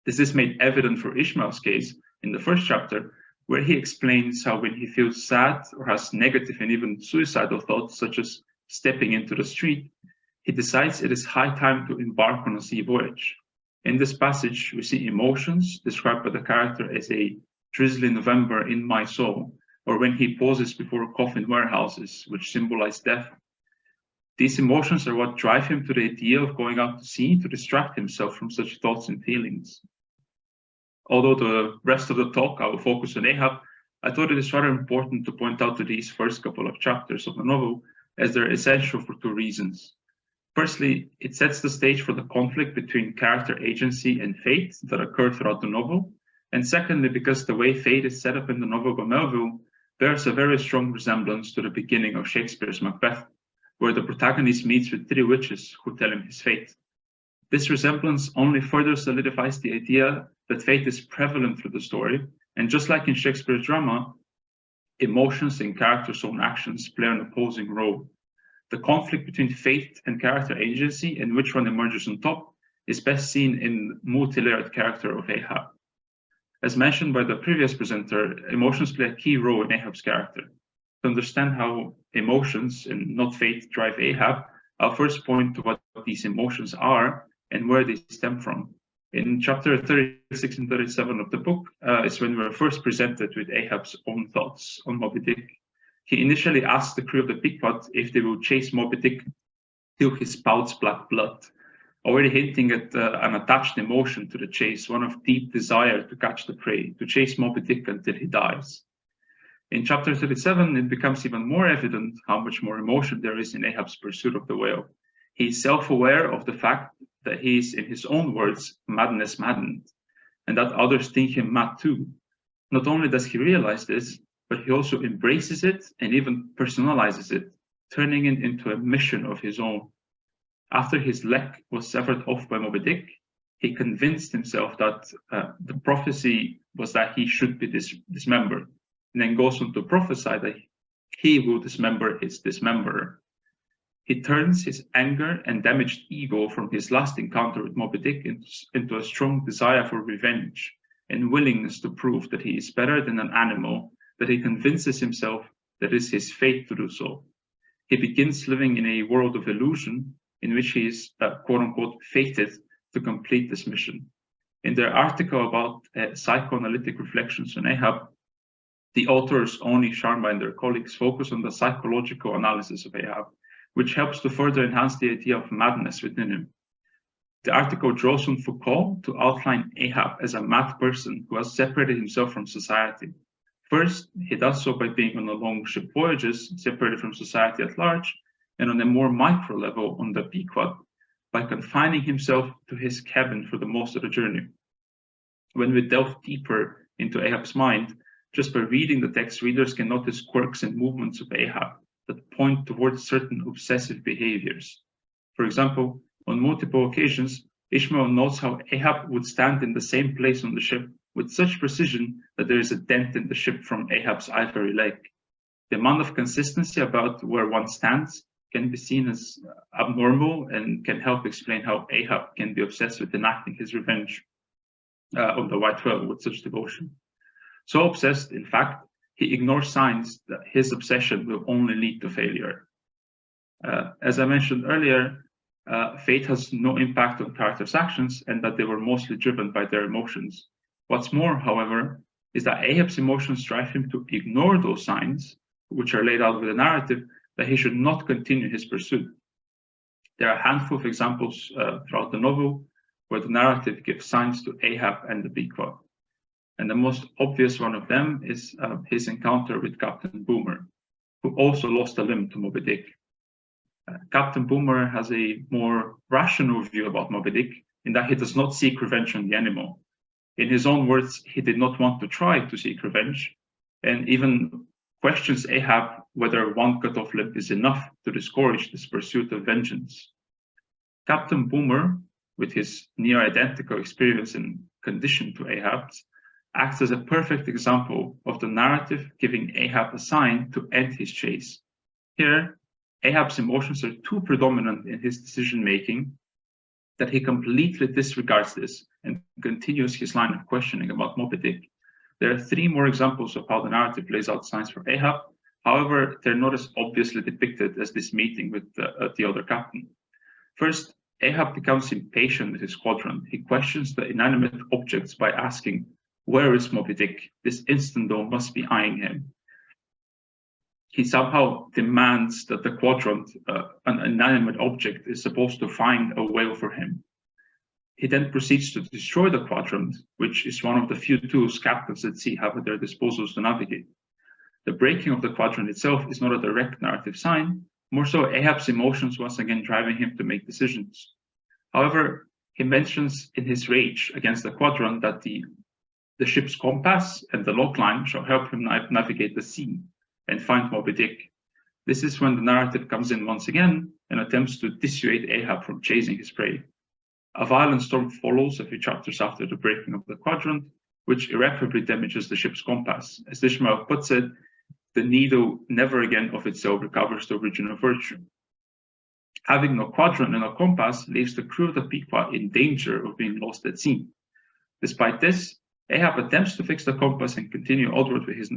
This is made evident for Ishmael's case in the first chapter, where he explains how when he feels sad or has negative and even suicidal thoughts, such as stepping into the street, he decides it is high time to embark on a sea voyage. In this passage, we see emotions described by the character as a drizzly November in my soul, or when he pauses before coffin warehouses, which symbolize death. These emotions are what drive him to the idea of going out to sea to distract himself from such thoughts and feelings. Although the rest of the talk I will focus on Ahab, I thought it is rather important to point out to these first couple of chapters of the novel, as they're essential for two reasons. Firstly, it sets the stage for the conflict between character agency and fate that occurred throughout the novel. And secondly, because the way fate is set up in the novel by Melville bears a very strong resemblance to the beginning of Shakespeare's Macbeth, where the protagonist meets with three witches who tell him his fate. This resemblance only further solidifies the idea that fate is prevalent through the story, and just like in Shakespeare's drama, emotions and characters' own actions play an opposing role. The conflict between fate and character agency, and which one emerges on top, is best seen in the multi-layered character of Ahab. As mentioned by the previous presenter, emotions play a key role in Ahab's character. To understand how emotions and not fate drive Ahab, I'll first point to what these emotions are and where they stem from. In chapter 36 and 37 of the book is when we're first presented with Ahab's own thoughts on Moby Dick. He initially asks the crew of the Pequod if they will chase Moby Dick till he spouts black blood, already hinting at an attached emotion to the chase, one of deep desire to catch the prey, to chase Moby Dick until he dies. In chapter 37, it becomes even more evident how much more emotion there is in Ahab's pursuit of the whale. He is self-aware of the fact that he is, in his own words, madness maddened, and that others think him mad too. Not only does he realize this, but he also embraces it and even personalizes it, turning it into a mission of his own. After his leg was severed off by Moby Dick, he convinced himself that the prophecy was that he should be dismembered, and then goes on to prophesy that he will dismember his dismemberer. He turns his anger and damaged ego from his last encounter with Moby Dick into a strong desire for revenge and willingness to prove that he is better than an animal, that he convinces himself that it is his fate to do so. He begins living in a world of illusion in which he is, quote-unquote, fated to complete this mission. In their article about psychoanalytic reflections on Ahab, the authors Oni Sharma and their colleagues focus on the psychological analysis of Ahab, which helps to further enhance the idea of madness within him. The article draws on Foucault to outline Ahab as a mad person who has separated himself from society. First, he does so by being on the long ship voyages, separated from society at large, and on a more micro level on the Pequod, by confining himself to his cabin for the most of the journey. When we delve deeper into Ahab's mind, just by reading the text, readers can notice quirks and movements of Ahab that point towards certain obsessive behaviors. For example, on multiple occasions, Ishmael notes how Ahab would stand in the same place on the ship with such precision that there is a dent in the ship from Ahab's ivory leg. The amount of consistency about where one stands can be seen as abnormal and can help explain how Ahab can be obsessed with enacting his revenge on the White Whale with such devotion. So obsessed, in fact, he ignores signs that his obsession will only lead to failure. As I mentioned earlier, fate has no impact on characters' actions and that they were mostly driven by their emotions. What's more, however, is that Ahab's emotions drive him to ignore those signs, which are laid out with a narrative that he should not continue his pursuit. There are a handful of examples throughout the novel where the narrative gives signs to Ahab and the Pequod. And the most obvious one of them is his encounter with Captain Boomer, who also lost a limb to Moby Dick. Captain Boomer has a more rational view about Moby Dick in that he does not seek revenge on the animal. In his own words, he did not want to try to seek revenge, and even questions Ahab whether one cut-off limb is enough to discourage this pursuit of vengeance. Captain Boomer, with his near-identical experience and condition to Ahab's, acts as a perfect example of the narrative giving Ahab a sign to end his chase. Here, Ahab's emotions are too predominant in his decision-making that he completely disregards this and continues his line of questioning about Moby Dick. There are three more examples of how the narrative lays out signs for Ahab. However, they're not as obviously depicted as this meeting with the other captain. First, Ahab becomes impatient with his quadrant. He questions the inanimate objects by asking, "Where is Moby Dick? This instant though must be eyeing him." He somehow demands that the quadrant, an inanimate object, is supposed to find a whale for him. He then proceeds to destroy the quadrant, which is one of the few tools captains at sea have at their disposal to navigate. The breaking of the quadrant itself is not a direct narrative sign, more so Ahab's emotions once again driving him to make decisions. However, he mentions in his rage against the quadrant that the ship's compass and the logline shall help him navigate the sea and find Moby Dick. This is when the narrative comes in once again and attempts to dissuade Ahab from chasing his prey. A violent storm follows a few chapters after the breaking of the quadrant, which irreparably damages the ship's compass. As Ishmael puts it, the needle never again of itself recovers the original virtue. Having no quadrant and no compass leaves the crew of the Pequod in danger of being lost at sea. Despite this, Ahab attempts to fix the compass and continue onward with his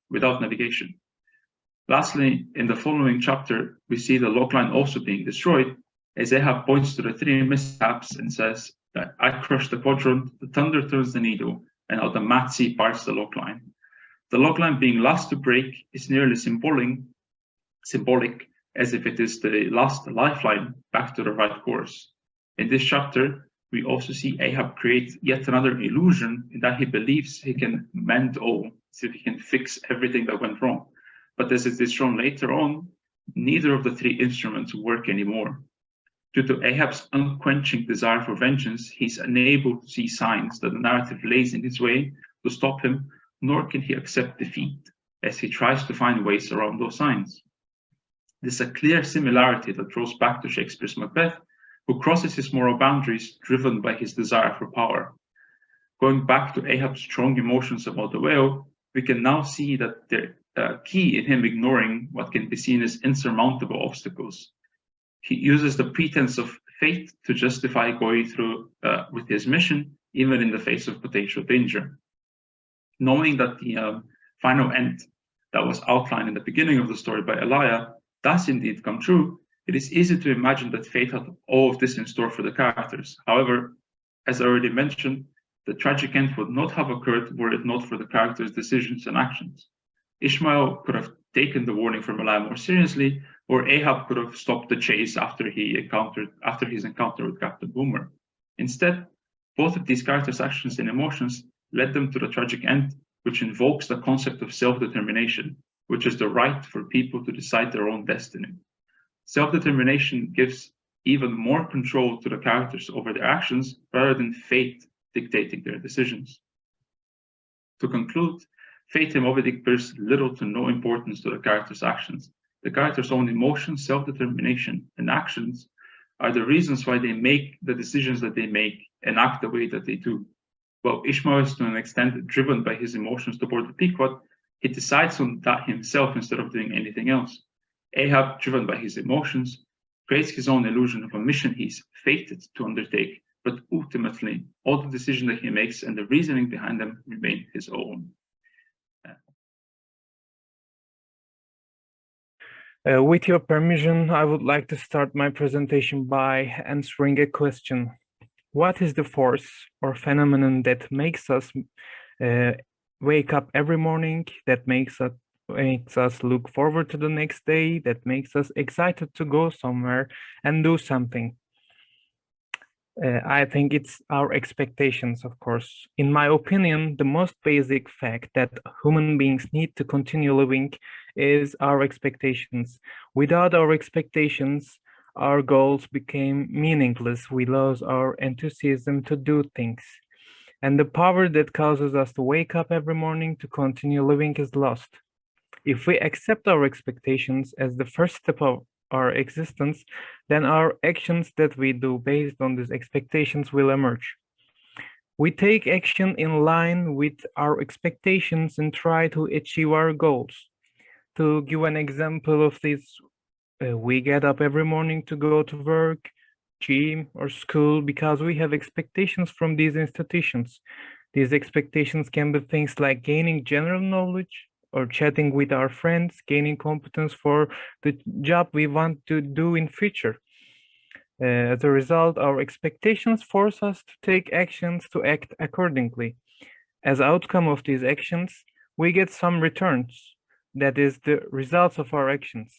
without navigation. Lastly, in the following chapter, we see the logline also being destroyed, as Ahab points to the three mishaps and says that I crushed the quadrant, the thunder turns the needle, and now the mad sea parts the logline. The logline being last to break is nearly symbolic, as if it is the last lifeline back to the right course. In this chapter, we also see Ahab create yet another illusion in that he believes he can mend all, so he can fix everything that went wrong. But as it is shown later on, neither of the three instruments work anymore. Due to Ahab's unquenching desire for vengeance, he's unable to see signs that the narrative lays in his way to stop him, nor can he accept defeat as he tries to find ways around those signs. This is a clear similarity that draws back to Shakespeare's Macbeth, who crosses his moral boundaries driven by his desire for power. Going back to Ahab's strong emotions about the whale, we can now see that the key in him ignoring what can be seen as insurmountable obstacles. He uses the pretense of fate to justify going through with his mission, even in the face of potential danger. Knowing that the final end that was outlined in the beginning of the story by Elijah does indeed come true, it is easy to imagine that fate had all of this in store for the characters. However, as I already mentioned, the tragic end would not have occurred were it not for the characters' decisions and actions. Ishmael could have taken the warning from Elijah more seriously, or Ahab could have stopped the chase after his encounter with Captain Boomer. Instead, both of these characters' actions and emotions led them to the tragic end, which invokes the concept of self-determination, which is the right for people to decide their own destiny. Self-determination gives even more control to the characters over their actions rather than fate dictating their decisions. To conclude, fate in Moby Dick bears little to no importance to the characters' actions. The characters' own emotions, self-determination, and actions are the reasons why they make the decisions that they make and act the way that they do. While Ishmael is to an extent driven by his emotions to board the Pequod, he decides on that himself instead of doing anything else. Ahab, driven by his emotions, creates his own illusion of a mission he's fated to undertake, but ultimately, all the decisions that he makes and the reasoning behind them remain his own. With your permission, I would like to start my presentation by answering a question. What is the force or phenomenon that makes us wake up every morning, that makes us look forward to the next day, that makes us excited to go somewhere and do something? I think it's our expectations, of course. In my opinion, the most basic fact that human beings need to continue living is our expectations. Without our expectations, our goals became meaningless. We lose our enthusiasm to do things. And the power that causes us to wake up every morning to continue living is lost. If we accept our expectations as the first step of our existence, then our actions that we do based on these expectations will emerge. We take action in line with our expectations and try to achieve our goals. To give an example of this, we get up every morning to go to work, gym, or school because we have expectations from these institutions. These expectations can be things like gaining general knowledge, or chatting with our friends, gaining competence for the job we want to do in future. As a result, our expectations force us to take actions to act accordingly. As outcome of these actions, we get some returns, that is, the results of our actions.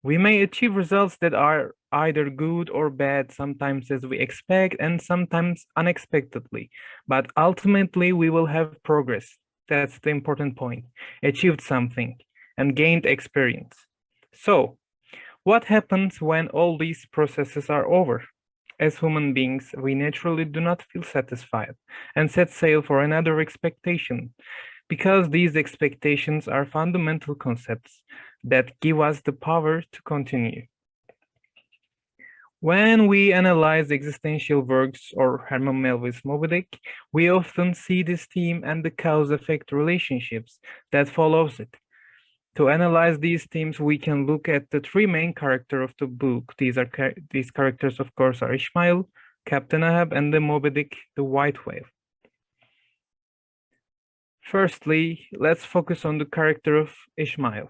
We may achieve results that are either good or bad, sometimes as we expect and sometimes unexpectedly, but ultimately we will have progress. That's the important point. Achieved something and gained experience. So, what happens when all these processes are over? As human beings, we naturally do not feel satisfied and set sail for another expectation, because these expectations are fundamental concepts that give us the power to continue. When we analyze existential works or Herman Melville's Moby Dick, we often see this theme and the cause-effect relationships that follows it. To analyze these themes, we can look at the three main characters of the book. These characters, of course, are Ishmael, Captain Ahab, and the Moby Dick, the white whale. Firstly, let's focus on the character of Ishmael,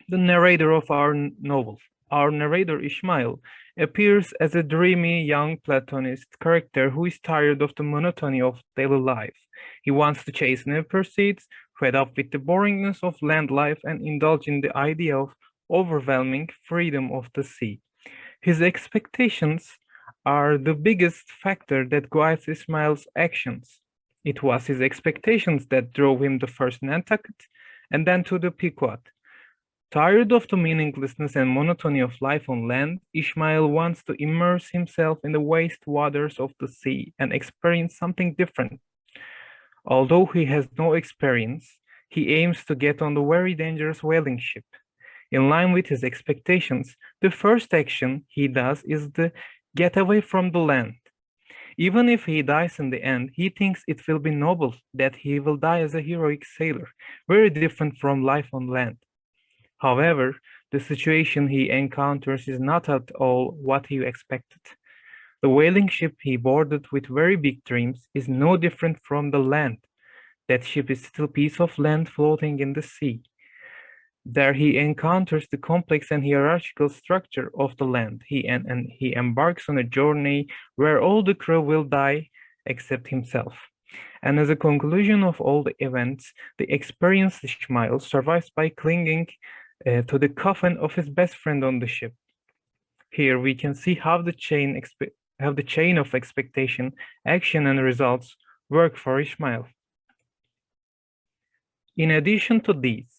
the narrator of our novel. Our narrator, Ishmael, appears as a dreamy young Platonist character who is tired of the monotony of daily life. He wants to chase new pursuits, fed up with the boringness of land life, and indulge in the idea of overwhelming freedom of the sea. His expectations are the biggest factor that guides Ishmael's actions. It was his expectations that drove him to first Nantucket and then to the Pequod. Tired of the meaninglessness and monotony of life on land, Ishmael wants to immerse himself in the waste waters of the sea and experience something different. Although he has no experience, he aims to get on the very dangerous whaling ship. In line with his expectations, the first action he does is to get away from the land. Even if he dies in the end, he thinks it will be noble that he will die as a heroic sailor, very different from life on land. However, the situation he encounters is not at all what he expected. The whaling ship he boarded with very big dreams is no different from the land. That ship is still a piece of land floating in the sea. There he encounters the complex and hierarchical structure of the land. He embarks on a journey where all the crew will die except himself. And as a conclusion of all the events, the experienced Ishmael survives by clinging to the coffin of his best friend on the ship. Here we can see how the chain of expectation, action, and results work for Ishmael. In addition to these,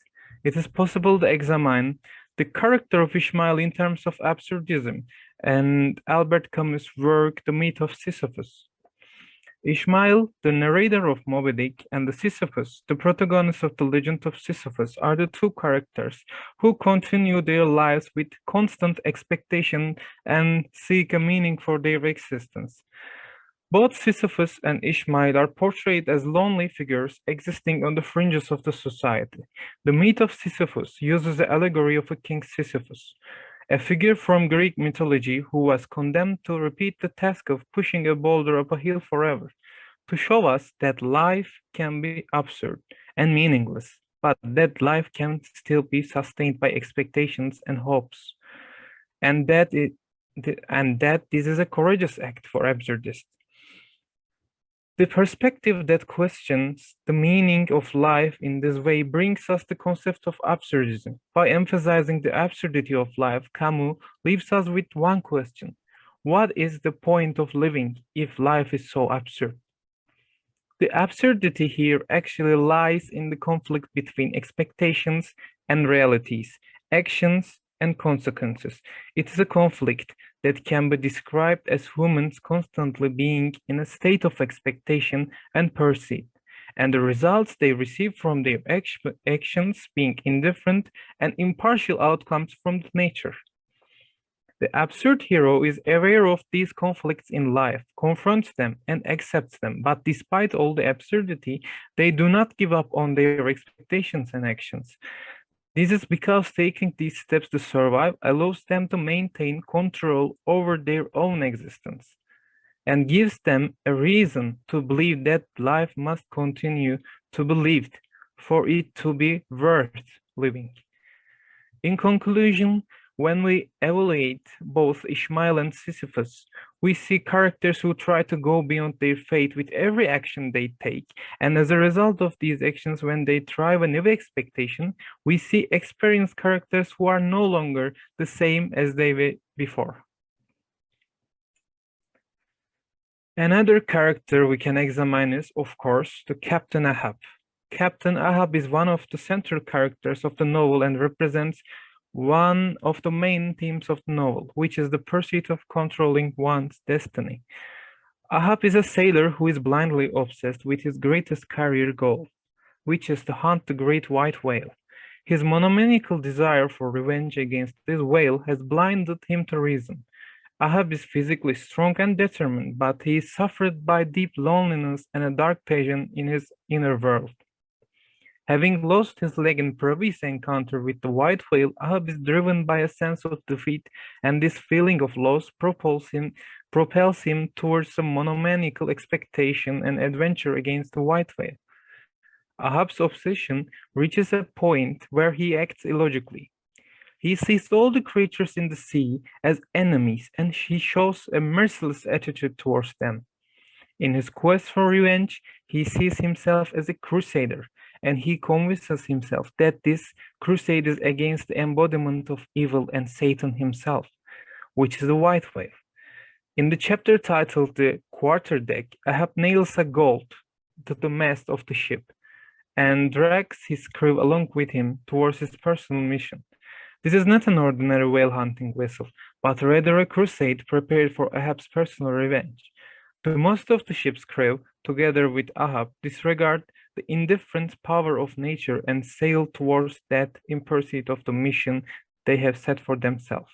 it is possible to examine the character of Ishmael in terms of absurdism and Albert Camus' work, The Myth of Sisyphus. Ishmael, the narrator of Moby Dick, and the Sisyphus, the protagonist of the legend of Sisyphus, are the two characters who continue their lives with constant expectation and seek a meaning for their existence. Both Sisyphus and Ishmael are portrayed as lonely figures existing on the fringes of the society. The myth of Sisyphus uses the allegory of a king Sisyphus, a figure from Greek mythology who was condemned to repeat the task of pushing a boulder up a hill forever, to show us that life can be absurd and meaningless, but that life can still be sustained by expectations and hopes, and that this is a courageous act for absurdists. The perspective that questions the meaning of life in this way brings us the concept of absurdism. By emphasizing the absurdity of life, Camus leaves us with one question: what is the point of living if life is so absurd? The absurdity here actually lies in the conflict between expectations and realities, actions and consequences. It is a conflict that can be described as humans constantly being in a state of expectation and pursuit, and the results they receive from their actions being indifferent and impartial outcomes from nature. The absurd hero is aware of these conflicts in life, confronts them, and accepts them, but despite all the absurdity, they do not give up on their expectations and actions. This is because taking these steps to survive allows them to maintain control over their own existence and gives them a reason to believe that life must continue to be lived for it to be worth living. In conclusion, when we evaluate both Ishmael and Sisyphus, we see characters who try to go beyond their fate with every action they take. And as a result of these actions, when they thrive a new expectation, we see experienced characters who are no longer the same as they were before. Another character we can examine is, of course, the Captain Ahab. Captain Ahab is one of the central characters of the novel and represents one of the main themes of the novel, which is the pursuit of controlling one's destiny. Ahab is a sailor who is blindly obsessed with his greatest career goal, which is to hunt the great white whale. His monomaniacal desire for revenge against this whale has blinded him to reason. Ahab is physically strong and determined, but he is suffered by deep loneliness and a dark passion in his inner world. Having lost his leg in previous encounter with the white whale, Ahab is driven by a sense of defeat, and this feeling of loss propels him towards a monomaniacal expectation and adventure against the white whale. Ahab's obsession reaches a point where he acts illogically. He sees all the creatures in the sea as enemies, and he shows a merciless attitude towards them. In his quest for revenge, he sees himself as a crusader, and he convinces himself that this crusade is against the embodiment of evil and Satan himself, which is the white whale. In the chapter titled The Quarterdeck, Ahab nails a gold to the mast of the ship and drags his crew along with him towards his personal mission. This is not an ordinary whale hunting vessel, but rather a crusade prepared for Ahab's personal revenge. The most of the ship's crew, together with Ahab, disregard the indifferent power of nature and sail towards that in pursuit of the mission they have set for themselves.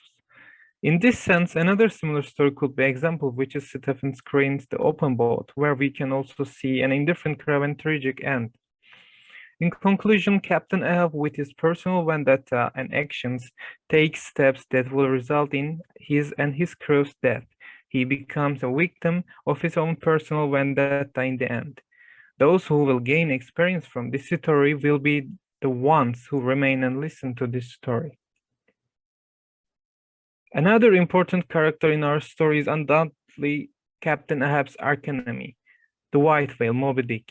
In this sense, another similar story could be example, which is Stephen Crane's The Open Boat, where we can also see an indifferent crew and tragic end. In conclusion, Captain Ahab, with his personal vendetta and actions, takes steps that will result in his and his crew's death. He becomes a victim of his own personal vendetta in the end. Those who will gain experience from this story will be the ones who remain and listen to this story. Another important character in our story is undoubtedly Captain Ahab's archenemy, the white whale, Moby Dick.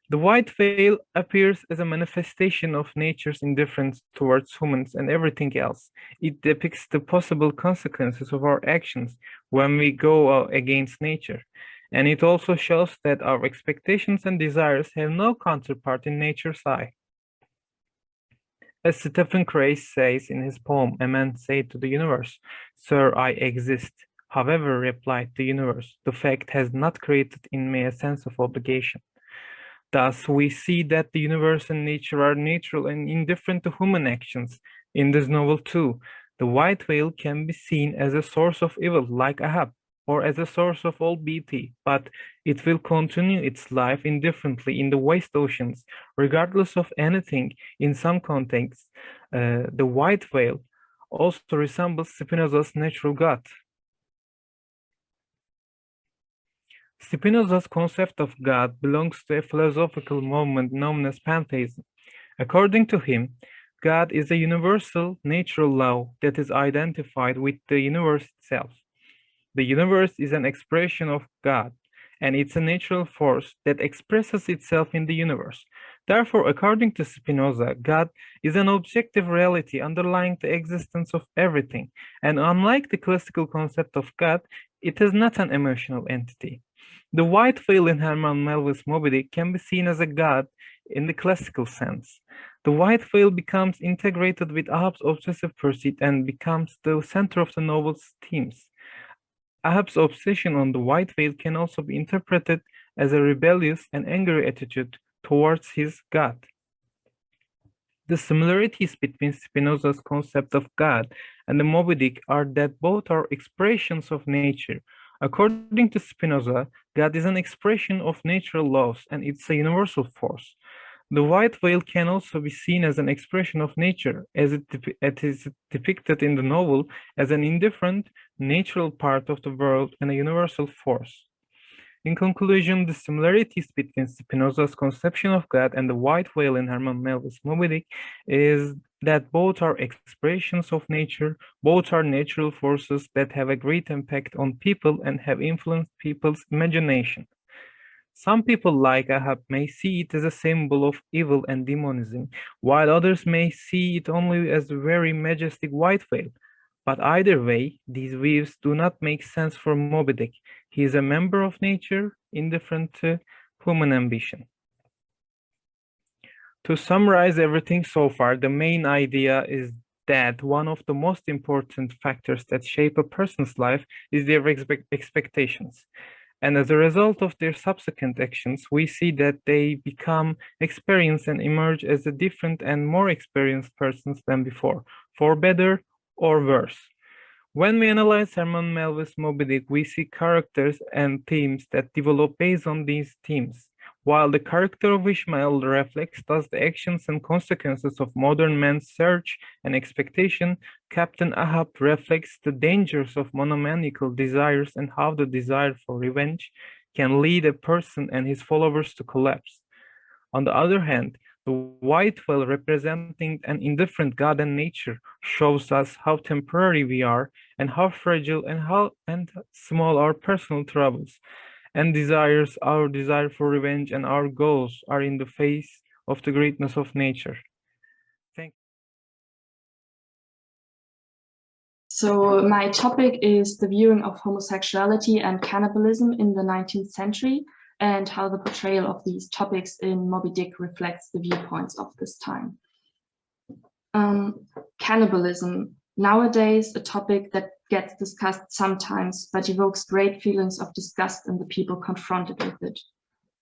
The white whale appears as a manifestation of nature's indifference towards humans and everything else. It depicts the possible consequences of our actions when we go against nature. And it also shows that our expectations and desires have no counterpart in nature's eye. As Stephen Gray says in his poem, a man said to the universe, "Sir, I exist. However," replied the universe, "the fact has not created in me a sense of obligation." Thus, we see that the universe and nature are neutral and indifferent to human actions. In this novel too, the white whale can be seen as a source of evil, like Ahab, or as a source of all beauty, but it will continue its life indifferently in the vast oceans, regardless of anything. In some contexts, the white whale also resembles Spinoza's natural God. Spinoza's concept of God belongs to a philosophical movement known as pantheism. According to him, God is a universal natural law that is identified with the universe itself. The universe is an expression of God, and it's a natural force that expresses itself in the universe. Therefore, according to Spinoza, God is an objective reality underlying the existence of everything, and unlike the classical concept of God, it is not an emotional entity. The white whale in Herman Melville's Moby Dick can be seen as a god in the classical sense. The white whale becomes integrated with Ahab's obsessive pursuit and becomes the center of the novel's themes. Ahab's obsession on the white whale can also be interpreted as a rebellious and angry attitude towards his god. The similarities between Spinoza's concept of God and the Moby Dick are that both are expressions of nature. According to Spinoza, God is an expression of natural laws and it's a universal force. The white whale can also be seen as an expression of nature, as it is depicted in the novel as an indifferent, natural part of the world and a universal force. In conclusion, the similarities between Spinoza's conception of God and the white whale in Herman Melville's Moby Dick is that both are expressions of nature, both are natural forces that have a great impact on people and have influenced people's imagination. Some people, like Ahab, may see it as a symbol of evil and demonism, while others may see it only as a very majestic white whale. But either way, these views do not make sense for Moby Dick. He is a member of nature, indifferent to human ambition. To summarize everything so far, the main idea is that one of the most important factors that shape a person's life is their expectations. And as a result of their subsequent actions, we see that they become experienced and emerge as a different and more experienced persons than before, for better or worse. When we analyze Herman Melville's Moby Dick, we see characters and themes that develop based on these themes. While the character of Ishmael reflects thus the actions and consequences of modern man's search and expectation, Captain Ahab reflects the dangers of monomaniacal desires and how the desire for revenge can lead a person and his followers to collapse. On the other hand, the white whale, representing an indifferent God and nature, shows us how temporary we are and how fragile and small our personal troubles and desires, our desire for revenge and our goals are in the face of the greatness of nature. Thank you. So my topic is the viewing of homosexuality and cannibalism in the 19th century and how the portrayal of these topics in Moby Dick reflects the viewpoints of this time. Cannibalism, nowadays a topic that gets discussed sometimes, but evokes great feelings of disgust in the people confronted with it.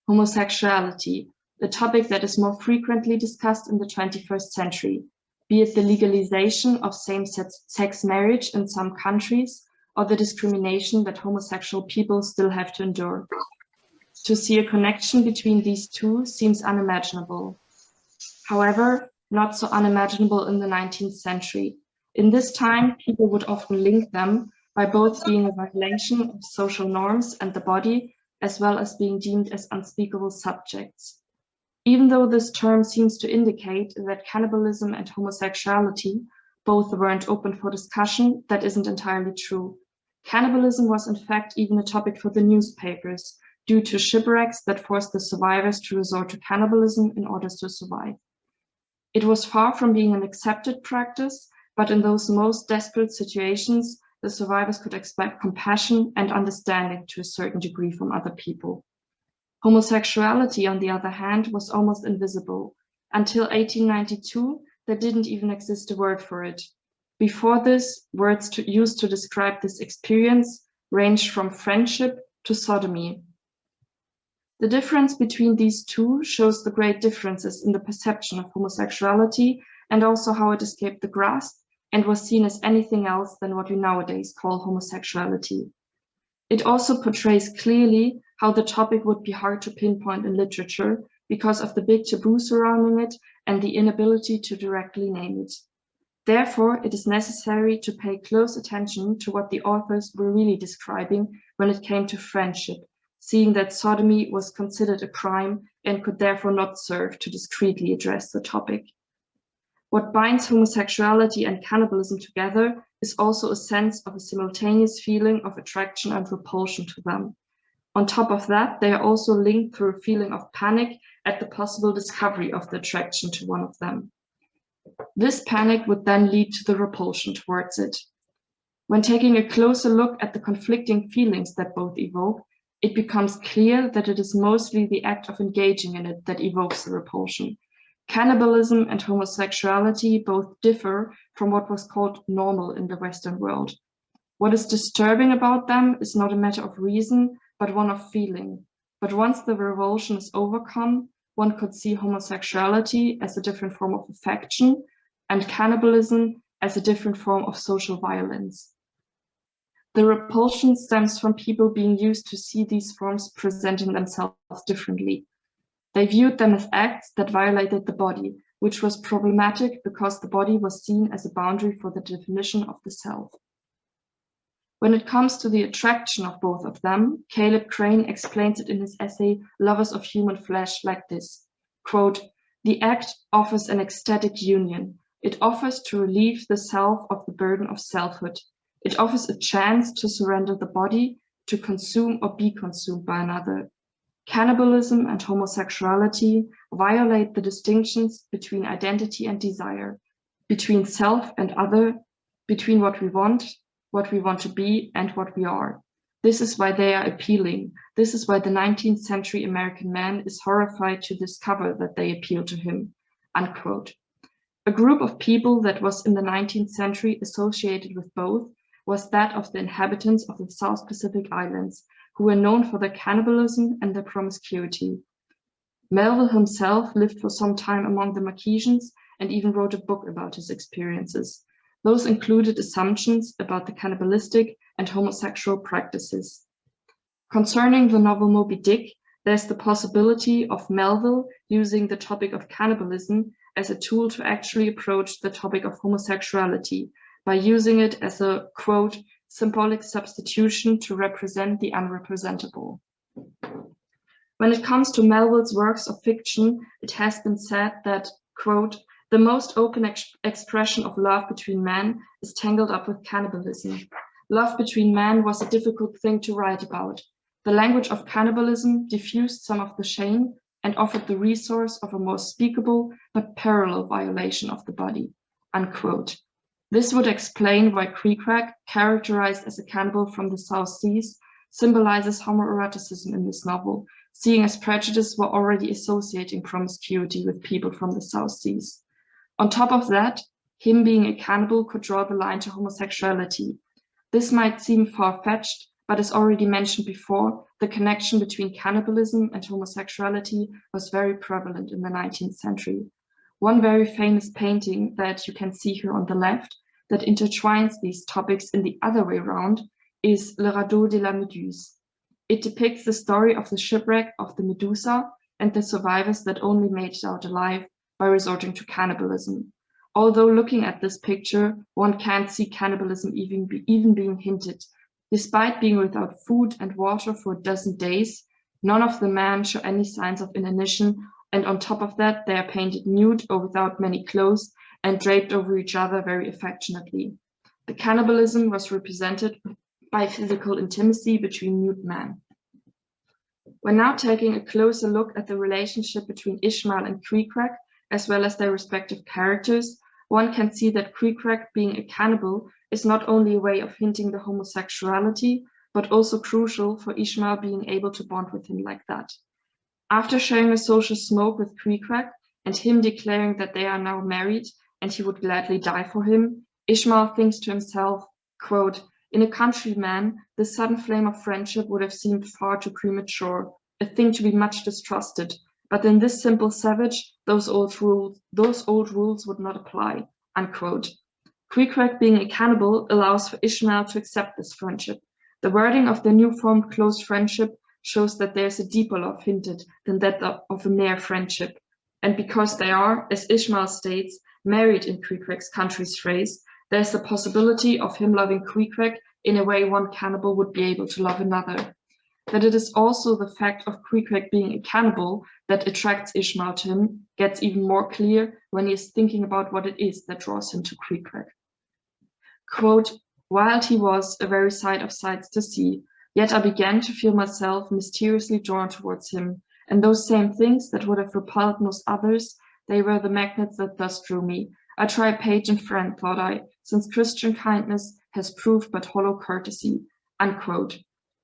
Homosexuality, a topic that is more frequently discussed in the 21st century, be it the legalization of same-sex marriage in some countries or the discrimination that homosexual people still have to endure. To see a connection between these two seems unimaginable. However, not so unimaginable in the 19th century. In this time, people would often link them by both being a violation of social norms and the body, as well as being deemed as unspeakable subjects. Even though this term seems to indicate that cannibalism and homosexuality both weren't open for discussion, that isn't entirely true. Cannibalism was in fact even a topic for the newspapers, due to shipwrecks that forced the survivors to resort to cannibalism in order to survive. It was far from being an accepted practice, but in those most desperate situations, the survivors could expect compassion and understanding to a certain degree from other people. Homosexuality, on the other hand, was almost invisible. Until 1892, there didn't even exist a word for it. Before this, words used to describe this experience ranged from friendship to sodomy. The difference between these two shows the great differences in the perception of homosexuality and also how it escaped the grasp and was seen as anything else than what we nowadays call homosexuality. It also portrays clearly how the topic would be hard to pinpoint in literature because of the big taboo surrounding it and the inability to directly name it. Therefore, it is necessary to pay close attention to what the authors were really describing when it came to friendship, seeing that sodomy was considered a crime and could therefore not serve to discreetly address the topic. What binds homosexuality and cannibalism together is also a sense of a simultaneous feeling of attraction and repulsion to them. On top of that, they are also linked through a feeling of panic at the possible discovery of the attraction to one of them. This panic would then lead to the repulsion towards it. When taking a closer look at the conflicting feelings that both evoke, it becomes clear that it is mostly the act of engaging in it that evokes the repulsion. Cannibalism and homosexuality both differ from what was called normal in the Western world. What is disturbing about them is not a matter of reason, but one of feeling. But once the revulsion is overcome, one could see homosexuality as a different form of affection and cannibalism as a different form of social violence. The repulsion stems from people being used to see these forms presenting themselves differently. They viewed them as acts that violated the body, which was problematic because the body was seen as a boundary for the definition of the self. When it comes to the attraction of both of them, Caleb Crane explains it in his essay, Lovers of Human Flesh, like this, quote, "The act offers an ecstatic union. It offers to relieve the self of the burden of selfhood. It offers a chance to surrender the body, to consume or be consumed by another. Cannibalism and homosexuality violate the distinctions between identity and desire, between self and other, between what we want to be, and what we are. This is why they are appealing. This is why the 19th century American man is horrified to discover that they appeal to him," unquote. A group of people that was in the 19th century associated with both was that of the inhabitants of the South Pacific Islands, who were known for their cannibalism and their promiscuity. Melville himself lived for some time among the Marquesans and even wrote a book about his experiences. Those included assumptions about the cannibalistic and homosexual practices. Concerning the novel Moby Dick, there's the possibility of Melville using the topic of cannibalism as a tool to actually approach the topic of homosexuality by using it as a, quote, symbolic substitution to represent the unrepresentable. When it comes to Melville's works of fiction, it has been said that, quote, "The most open expression of love between men is tangled up with cannibalism. Love between men was a difficult thing to write about. The language of cannibalism diffused some of the shame and offered the resource of a more speakable but parallel violation of the body," unquote. This would explain why Creecrack, characterized as a cannibal from the South Seas, symbolizes homoeroticism in this novel, seeing as prejudice were already associating promiscuity with people from the South Seas. On top of that, him being a cannibal could draw the line to homosexuality. This might seem far-fetched, but as already mentioned before, the connection between cannibalism and homosexuality was very prevalent in the 19th century. One very famous painting that you can see here on the left that intertwines these topics in the other way around is Le Radeau de la Méduse. It depicts the story of the shipwreck of the Medusa and the survivors that only made it out alive by resorting to cannibalism. Although looking at this picture, one can't see cannibalism even being hinted. Despite being without food and water for a dozen days, none of the men show any signs of inanition, and on top of that, they are painted nude or without many clothes and draped over each other very affectionately. The cannibalism was represented by physical intimacy between nude men. We're now taking a closer look at the relationship between Ishmael and Creecrack, as well as their respective characters. One can see that Creecrack, being a cannibal, is not only a way of hinting the homosexuality, but also crucial for Ishmael being able to bond with him like that. After sharing a social smoke with Creecrack and him declaring that they are now married and he would gladly die for him, Ishmael thinks to himself, quote, "In a countryman, the sudden flame of friendship would have seemed far too premature, a thing to be much distrusted. But in this simple savage, those old rules would not apply," unquote. Queequeg, being a cannibal, allows for Ishmael to accept this friendship. The wording of their new formed close friendship shows that there's a deeper love hinted than that of a mere friendship. And because they are, as Ishmael states, married in Queequeg's country's phrase, there's the possibility of him loving Queequeg in a way one cannibal would be able to love another. That it is also the fact of Queequeg being a cannibal that attracts Ishmael to him gets even more clear when he is thinking about what it is that draws him to Queequeg. Quote, "Wild he was, a very sight of sights to see, yet I began to feel myself mysteriously drawn towards him, and those same things that would have repelled most others, they were the magnets that thus drew me. I try page and friend, thought I, since Christian kindness has proved but hollow courtesy," unquote.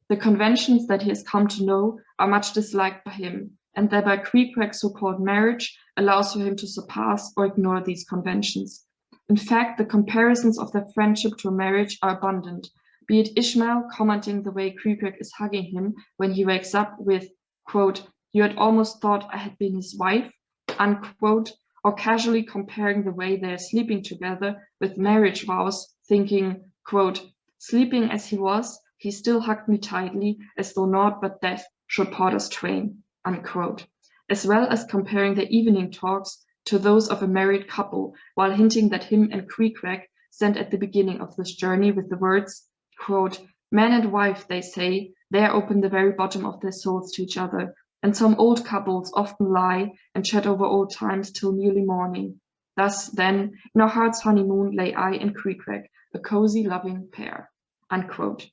The conventions that he has come to know are much disliked by him, and thereby Queequeg's so-called marriage allows for him to surpass or ignore these conventions. In fact, the comparisons of their friendship to a marriage are abundant, be it Ishmael commenting the way Queequeg is hugging him when he wakes up with, quote, "You had almost thought I had been his wife," unquote, or casually comparing the way they are sleeping together with marriage vows, thinking, quote, "Sleeping as he was, he still hugged me tightly, as though naught but death should part us twain," unquote, as well as comparing their evening talks to those of a married couple, while hinting that him and Queequeg sent at the beginning of this journey with the words, quote, "Man and wife, they say, there open the very bottom of their souls to each other, and some old couples often lie and chat over old times till nearly morning. Thus, then, in our heart's honeymoon lay I and Queequeg, a cozy, loving pair," unquote.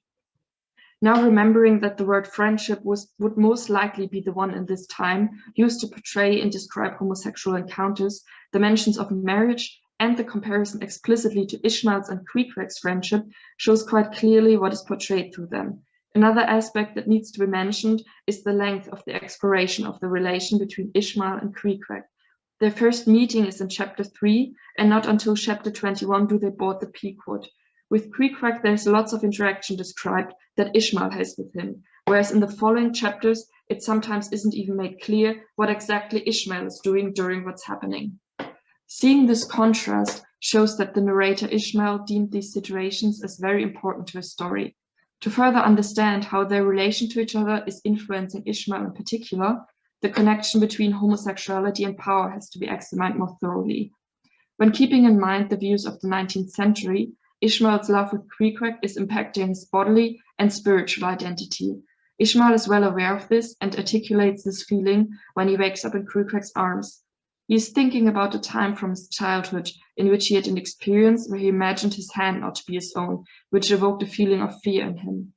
Now remembering that the word friendship would most likely be the one in this time used to portray and describe homosexual encounters, the mentions of marriage and the comparison explicitly to Ishmael's and Queequeg's friendship shows quite clearly what is portrayed through them. Another aspect that needs to be mentioned is the length of the exploration of the relation between Ishmael and Queequeg. Their first meeting is in chapter 3, and not until chapter 21 do they board the Pequod. With Queequeg, there's lots of interaction described that Ishmael has with him, whereas in the following chapters, it sometimes isn't even made clear what exactly Ishmael is doing during what's happening. Seeing this contrast shows that the narrator Ishmael deemed these situations as very important to his story. To further understand how their relation to each other is influencing Ishmael in particular, the connection between homosexuality and power has to be examined more thoroughly. When keeping in mind the views of the 19th century, Ishmael's love with Queequeg is impacting his bodily and spiritual identity. Ishmael is well aware of this and articulates this feeling when he wakes up in Queequeg's arms. He is thinking about a time from his childhood in which he had an experience where he imagined his hand not to be his own, which evoked a feeling of fear in him.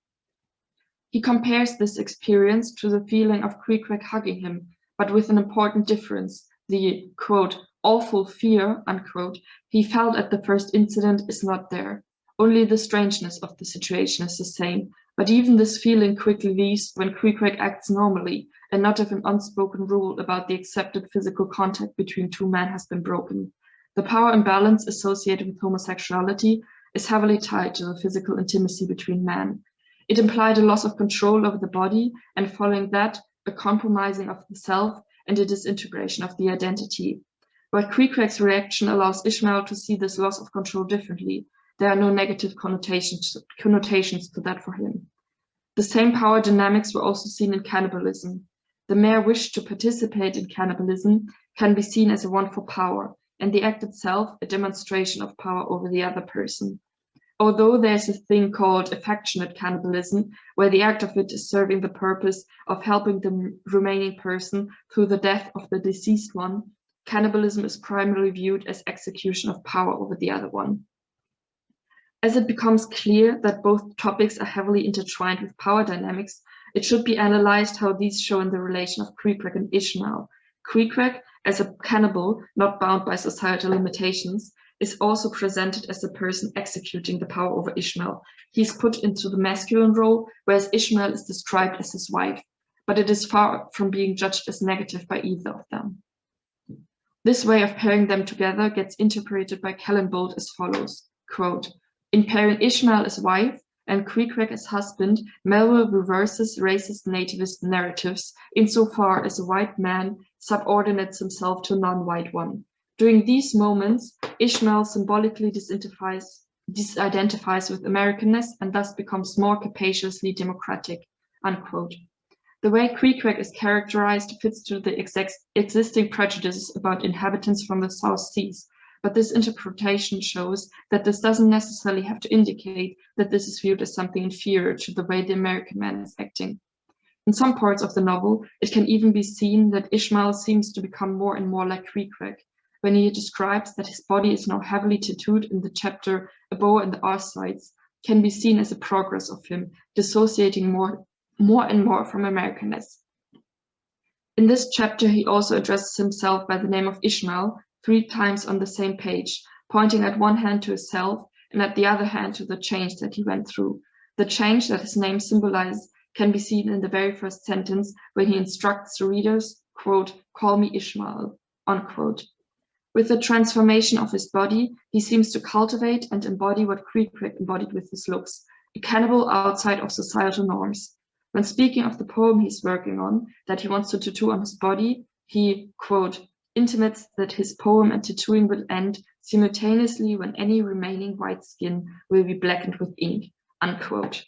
He compares this experience to the feeling of Queequeg hugging him, but with an important difference. The, quote, "awful fear," unquote, he felt at the first incident is not there. Only the strangeness of the situation is the same, but even this feeling quickly leaves when Queequeg acts normally, and not if an unspoken rule about the accepted physical contact between two men has been broken. The power imbalance associated with homosexuality is heavily tied to the physical intimacy between men. It implied a loss of control over the body, and following that, a compromising of the self and a disintegration of the identity. But Queequeg's reaction allows Ishmael to see this loss of control differently. There are no negative connotations to that for him. The same power dynamics were also seen in cannibalism. The mere wish to participate in cannibalism can be seen as a want for power, and the act itself a demonstration of power over the other person. Although there's a thing called affectionate cannibalism, where the act of it is serving the purpose of helping the remaining person through the death of the deceased one, cannibalism is primarily viewed as execution of power over the other one. As it becomes clear that both topics are heavily intertwined with power dynamics, it should be analyzed how these show in the relation of Queequeg and Ishmael. Queequeg, as a cannibal not bound by societal limitations, is also presented as the person executing the power over Ishmael. He is put into the masculine role, whereas Ishmael is described as his wife, but it is far from being judged as negative by either of them. This way of pairing them together gets interpreted by Kellenbold as follows, quote, in pairing Ishmael as wife and Queequeg as husband, Melville reverses racist nativist narratives insofar as a white man subordinates himself to a non-white one. During these moments, Ishmael symbolically disidentifies with Americanness and thus becomes more capaciously democratic, unquote. The way Queequeg is characterized fits to the existing prejudices about inhabitants from the South Seas, but this interpretation shows that this doesn't necessarily have to indicate that this is viewed as something inferior to the way the American man is acting. In some parts of the novel, it can even be seen that Ishmael seems to become more and more like Queequeg, when he describes that his body is now heavily tattooed in the chapter A Bow and the Arsides, can be seen as a progress of him, dissociating more and more from Americanness. In this chapter, he also addresses himself by the name of Ishmael 3 times on the same page, pointing at one hand to himself and at the other hand to the change that he went through. The change that his name symbolizes can be seen in the very first sentence when he instructs the readers, quote, call me Ishmael, unquote. With the transformation of his body, he seems to cultivate and embody what Queequeg embodied with his looks, a cannibal outside of societal norms. When speaking of the poem he's working on, that he wants to tattoo on his body, he, quote, intimates that his poem and tattooing will end simultaneously when any remaining white skin will be blackened with ink, unquote.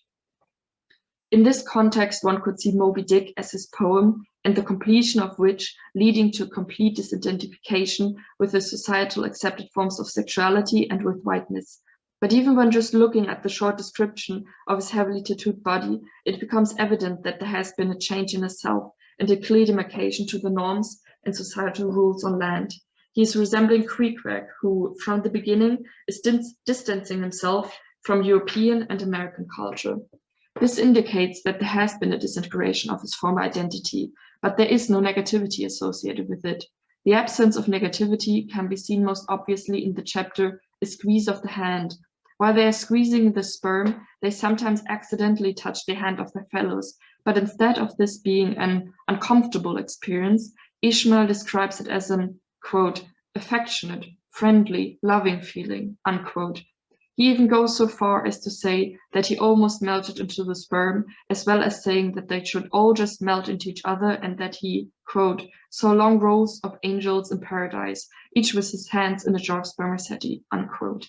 In this context, one could see Moby Dick as his poem, and the completion of which leading to complete disidentification with the societal accepted forms of sexuality and with whiteness. But even when just looking at the short description of his heavily tattooed body, it becomes evident that there has been a change in himself and a clear demarcation to the norms and societal rules on land. He is resembling Queequeg, who from the beginning is distancing himself from European and American culture. This indicates that there has been a disintegration of his former identity, but there is no negativity associated with it. The absence of negativity can be seen most obviously in the chapter A Squeeze of the Hand. While they are squeezing the sperm, they sometimes accidentally touch the hand of their fellows, but instead of this being an uncomfortable experience, Ishmael describes it as an, quote, affectionate, friendly, loving feeling, unquote. He even goes so far as to say that he almost melted into the sperm, as well as saying that they should all just melt into each other and that he, quote, saw long rows of angels in paradise, each with his hands in a jar of spermaceti, unquote.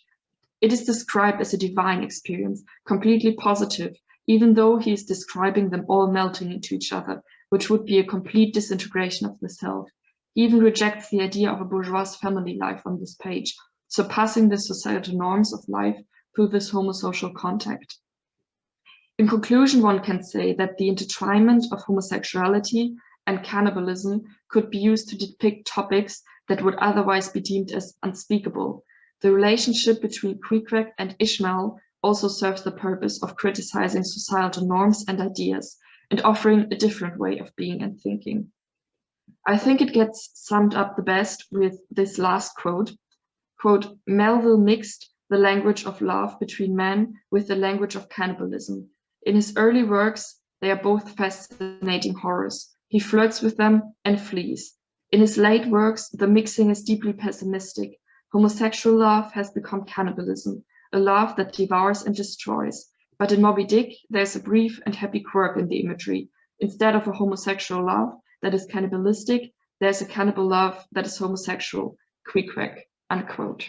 It is described as a divine experience, completely positive, even though he is describing them all melting into each other, which would be a complete disintegration of the self. He even rejects the idea of a bourgeois family life on this page, surpassing the societal norms of life through this homosocial contact. In conclusion, one can say that the intertwinement of homosexuality and cannibalism could be used to depict topics that would otherwise be deemed as unspeakable. The relationship between Queequeg and Ishmael also serves the purpose of criticizing societal norms and ideas and offering a different way of being and thinking. I think it gets summed up the best with this last quote. Quote, Melville mixed the language of love between men with the language of cannibalism. In his early works, they are both fascinating horrors. He flirts with them and flees. In his late works, the mixing is deeply pessimistic. Homosexual love has become cannibalism, a love that devours and destroys. But in Moby Dick, there's a brief and happy quirk in the imagery. Instead of a homosexual love that is cannibalistic, there's a cannibal love that is homosexual, Queequeg, unquote.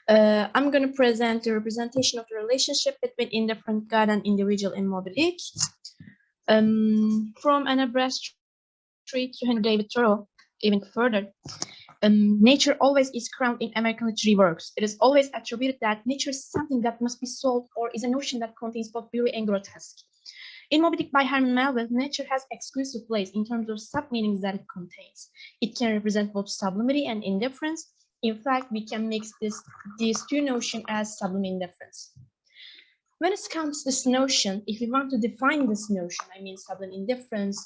I'm going to present the representation of the relationship between indifferent God and individual in Moby Dick. From Anna Bradstreet to Henry David Thoreau, even further. Nature always is crowned in American literary works. It is always attributed that nature is something that must be solved or is a notion that contains both beauty and grotesque. In Moby Dick by Herman Melville, nature has exclusive place in terms of sub-meanings that it contains. It can represent both sublimity and indifference. In fact, we can mix these two notions as sublime indifference. When it comes to this notion, if we want to define this notion, I mean sublime indifference,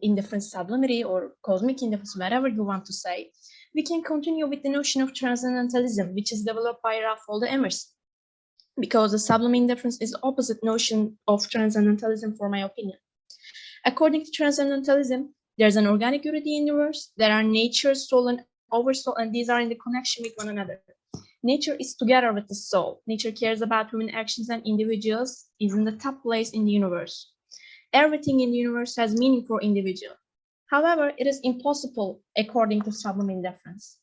indifference sublimity, or cosmic indifference, whatever you want to say, we can continue with the notion of transcendentalism, which is developed by Ralph Waldo Emerson. Because the sublime indifference is the opposite notion of transcendentalism, for my opinion. According to transcendentalism, there's an organic unity in the universe. There are nature, soul, and oversoul, and these are in the connection with one another. Nature is together with the soul. Nature cares about human actions and individuals, is in the top place in the universe. Everything in the universe has meaning for individual. However, it is impossible according to sublime indifference.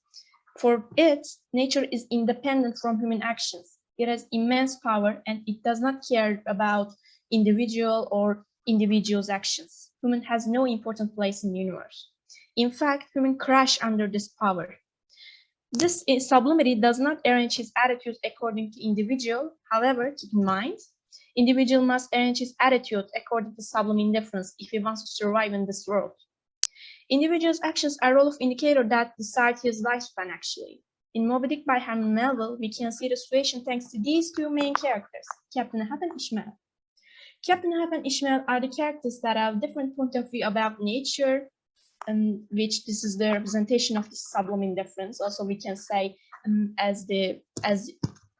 For it, nature is independent from human actions. It has immense power and it does not care about individual or individual's actions. Human has no important place in the universe. In fact, human crash under this power. This sublimity does not arrange his attitude according to individual. However, keep in mind, individual must arrange his attitude according to sublime indifference if he wants to survive in this world. Individual's actions are role of indicator that decide his lifespan actually. In Moby Dick by Herman Melville, we can see the situation thanks to these two main characters, Captain Ahab and Ishmael. Captain Ahab and Ishmael are the characters that have different point of view about nature, which this is the representation of the sublime indifference. Also, we can say as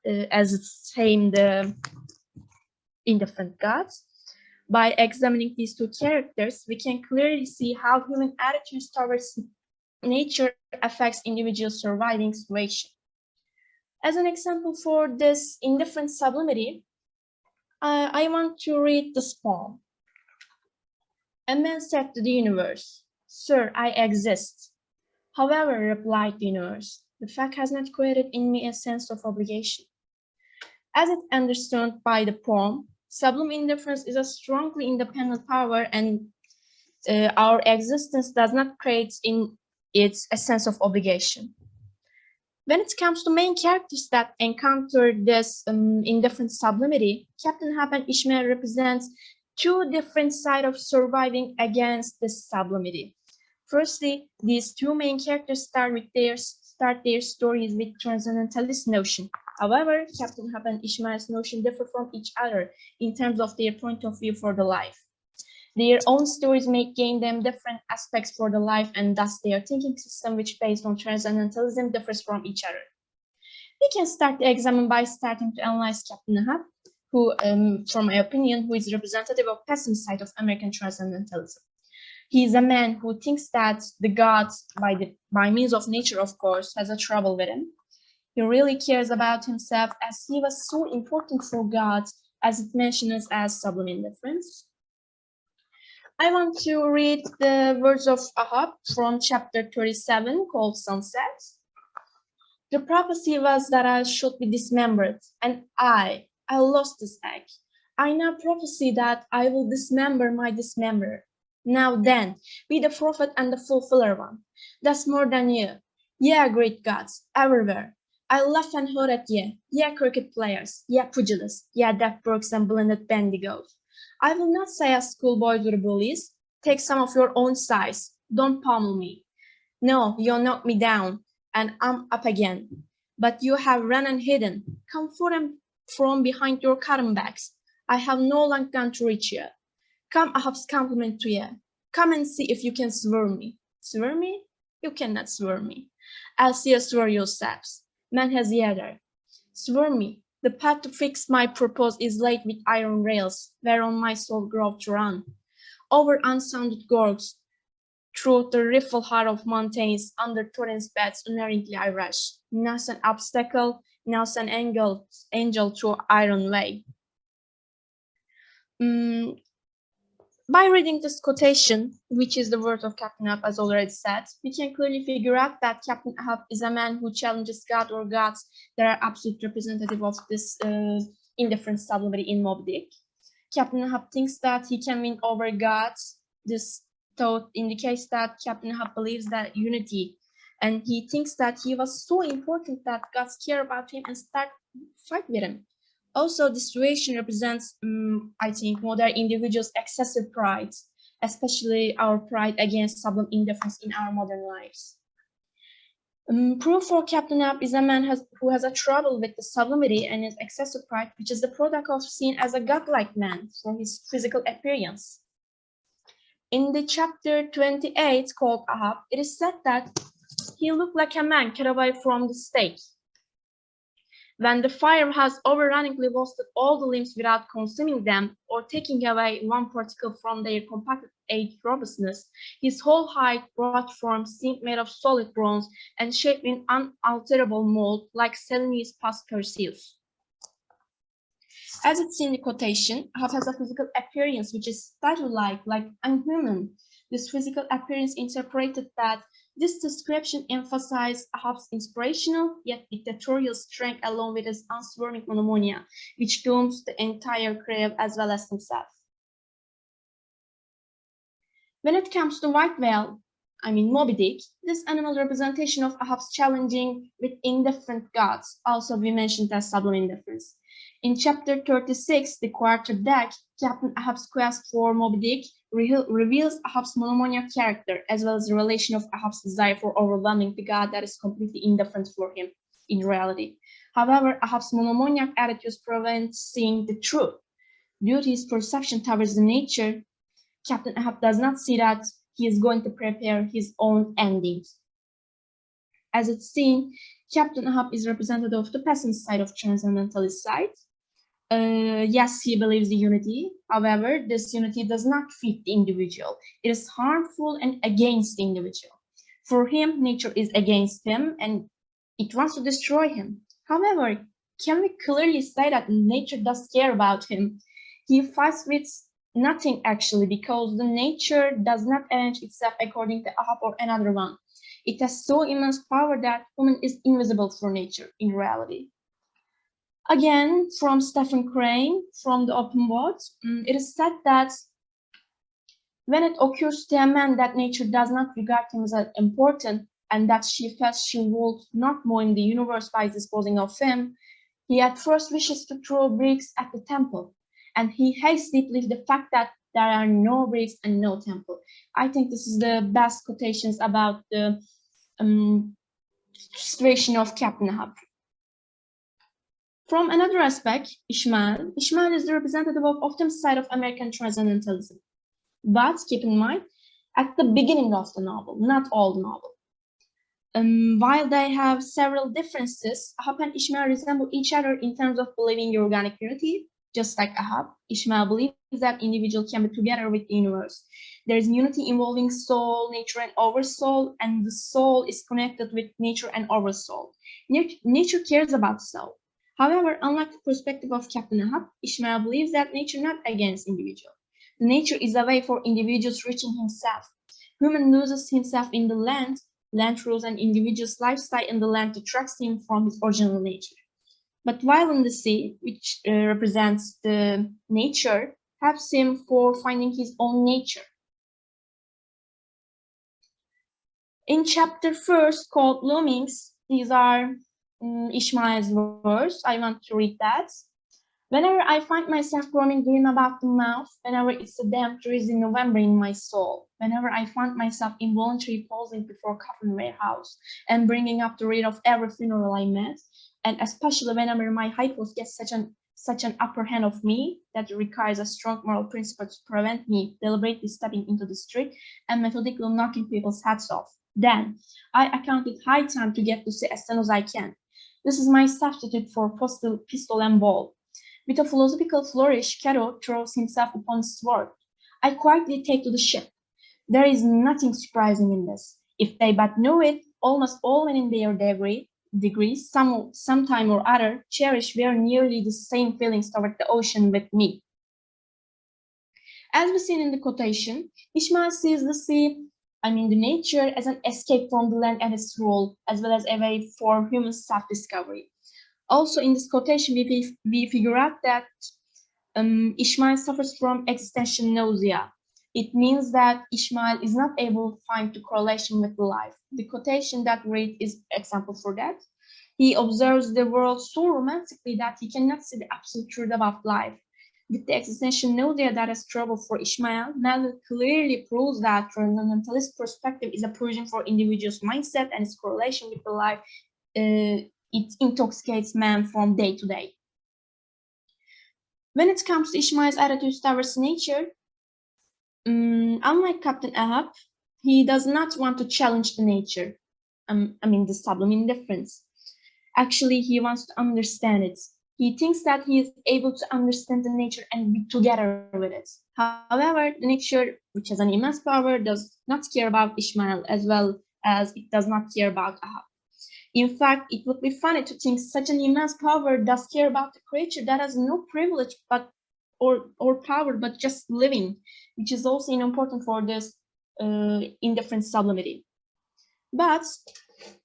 it's saying the indifferent gods. By examining these two characters, we can clearly see how human attitudes towards nature affects individual surviving situation. As an example for this indifferent sublimity, I want to read this poem. A man said to the universe, "Sir, I exist." "However," replied the universe, "the fact has not created in me a sense of obligation." As it understood by the poem, sublime indifference is a strongly independent power, and our existence does not create in it a sense of obligation. When it comes to main characters that encounter this indifferent sublimity, Captain Ahab and Ishmael represents two different sides of surviving against this sublimity. Firstly, these two main characters start their stories with transcendentalist notion. However, Captain Ahab and Ishmael's notion differ from each other in terms of their point of view for the life. Their own stories may gain them different aspects for the life, and thus their thinking system, which based on transcendentalism, differs from each other. We can start the examine by starting to analyze Captain Ahab, who, from my opinion, who is representative of pessimist side of American transcendentalism. He is a man who thinks that the gods, by means of nature, of course, has a trouble with him. He really cares about himself as he was so important for God, as it mentions as sublime indifference. I want to read the words of Ahab from chapter 37 called Sunset. "The prophecy was that I should be dismembered, and I lost this egg. I now prophesy that I will dismember my dismemberer. Now then, be the prophet and the fulfiller one. That's more than you. Ye great gods, everywhere. I laugh and hoot at ye cricket players, ye pugilists, ye deaf-brooks and blended bendigos. I will not say as schoolboys or bullies, take some of your own size, don't pummel me. No, you'll knock me down, and I'm up again. But you have run and hidden, come from behind your cotton bags. I have no long gun to reach you. Come, Ahab's compliment to you. Come and see if you can swear me. Swear me? You cannot swear me. I'll see you swear yourselves. Man has either. Swear me. The path to fix my purpose is laid with iron rails, whereon my soul groweth to run. Over unsounded gorges, through the rifle heart of mountains, under torrents' beds, unerringly I rush. Now's an obstacle, now's an angel through iron way. By reading this quotation, which is the word of Captain Ahab, as already said, we can clearly figure out that Captain Ahab is a man who challenges God or gods that are absolute representative of this indifferent sublimity in Moby Dick. Captain Ahab thinks that he can win over gods. This thought indicates that Captain Ahab believes that unity, and he thinks that he was so important that gods care about him and start fight with him. Also, the situation represents, I think, modern individuals' excessive pride, especially our pride against sublime indifference in our modern lives. Proof for Captain Ahab is a man who has a trouble with the sublimity and his excessive pride, which is the product of seen as a godlike man for his physical appearance. In the chapter 28 called Ahab, it is said that he looked like a man cut away from the stake. When the fire has overrunningly roasted all the limbs without consuming them or taking away one particle from their compacted age robustness, his whole height, broad form seemed made of solid bronze and shaped in unalterable mold, like Selenus past Perseus. As it's in the quotation, Ahab has a physical appearance which is statue-like, like unhuman. This physical appearance interpreted that this description emphasized Ahab's inspirational yet dictatorial strength along with his unswerving monomania, which dooms the entire crew as well as himself. When it comes to white whale, Moby Dick, this animal representation of Ahab's challenging with indifferent gods, also we mentioned as sublime indifference. In chapter 36, the quarter deck, Captain Ahab's quest for Moby Dick reveals Ahab's monomaniac character, as well as the relation of Ahab's desire for overwhelming the god that is completely indifferent for him in reality. However, Ahab's monomaniac attitude prevents seeing the truth. Due to his perception towards the nature, Captain Ahab does not see that he is going to prepare his own endings. As it's seen, Captain Ahab is representative of the pessimist side of transcendentalist side. Yes, he believes in unity. However, this unity does not fit the individual. It is harmful and against the individual. For him, nature is against him and it wants to destroy him. However, can we clearly say that nature does care about him? He fights with nothing actually, because the nature does not arrange itself according to Ahab or another one. It has so immense power that woman is invisible for nature in reality. Again, from Stephen Crane, from the Open World, it is said that when it occurs to a man that nature does not regard him as important and that she felt she would not more in the universe by disposing of him, he at first wishes to throw bricks at the temple, and he hates deeply the fact that there are no bricks and no temple. I think this is the best quotations about the situation of Captain Ahab. From another aspect, Ishmael is the representative of optimist side of American transcendentalism. But keep in mind, at the beginning of the novel, not all the novel. While they have several differences, Ahab and Ishmael resemble each other in terms of believing in organic unity. Just like Ahab, Ishmael believes that individual can be together with the universe. There is unity involving soul, nature, and oversoul, and the soul is connected with nature and oversoul. Nature cares about soul. However, unlike the perspective of Captain Ahab, Ishmael believes that nature not against individual. The nature is a way for individuals reaching himself. Human loses himself in the land rules and individual's lifestyle in the land detracts him from his original nature. But while in the sea, which represents the nature, helps him for finding his own nature. In chapter first called Loomings, these are Ishmael's words. I want to read that. Whenever I find myself growing dream about the mouth, whenever it's a damp drizzly November in my soul, whenever I find myself involuntarily pausing before coffin warehouse and bringing up the read of every funeral I met, and especially whenever my hypos gets such an upper hand of me that it requires a strong moral principle to prevent me deliberately stepping into the street and methodically knocking people's hats off, then I account it high time to get to sea as soon as I can. This is my substitute for pistol and ball. With a philosophical flourish, Cato throws himself upon his sword. I quietly take to the ship. There is nothing surprising in this. If they but knew it, almost all men in their degrees, some time or other, cherish very nearly the same feelings toward the ocean with me. As we seen in the quotation, Ishmael sees the sea, the nature, as an escape from the land and its rule, as well as a way for human self-discovery. Also, in this quotation, we figure out that Ishmael suffers from existential nausea. It means that Ishmael is not able to find the correlation with life. The quotation that read is example for that. He observes the world so romantically that he cannot see the absolute truth about life. With the existential nausea that is trouble for Ishmael, Melville clearly proves that transcendentalist perspective is a provision for individual's mindset and its correlation with the life. It intoxicates man from day to day. When it comes to Ishmael's attitude towards nature, unlike Captain Ahab, he does not want to challenge the nature. The sublime indifference. Actually, he wants to understand it. He thinks that he is able to understand the nature and be together with it. However, the nature, which has an immense power, does not care about Ishmael as well as it does not care about Ahab. In fact, it would be funny to think such an immense power does care about a creature that has no privilege or power but just living, which is also important for this indifferent sublimity. But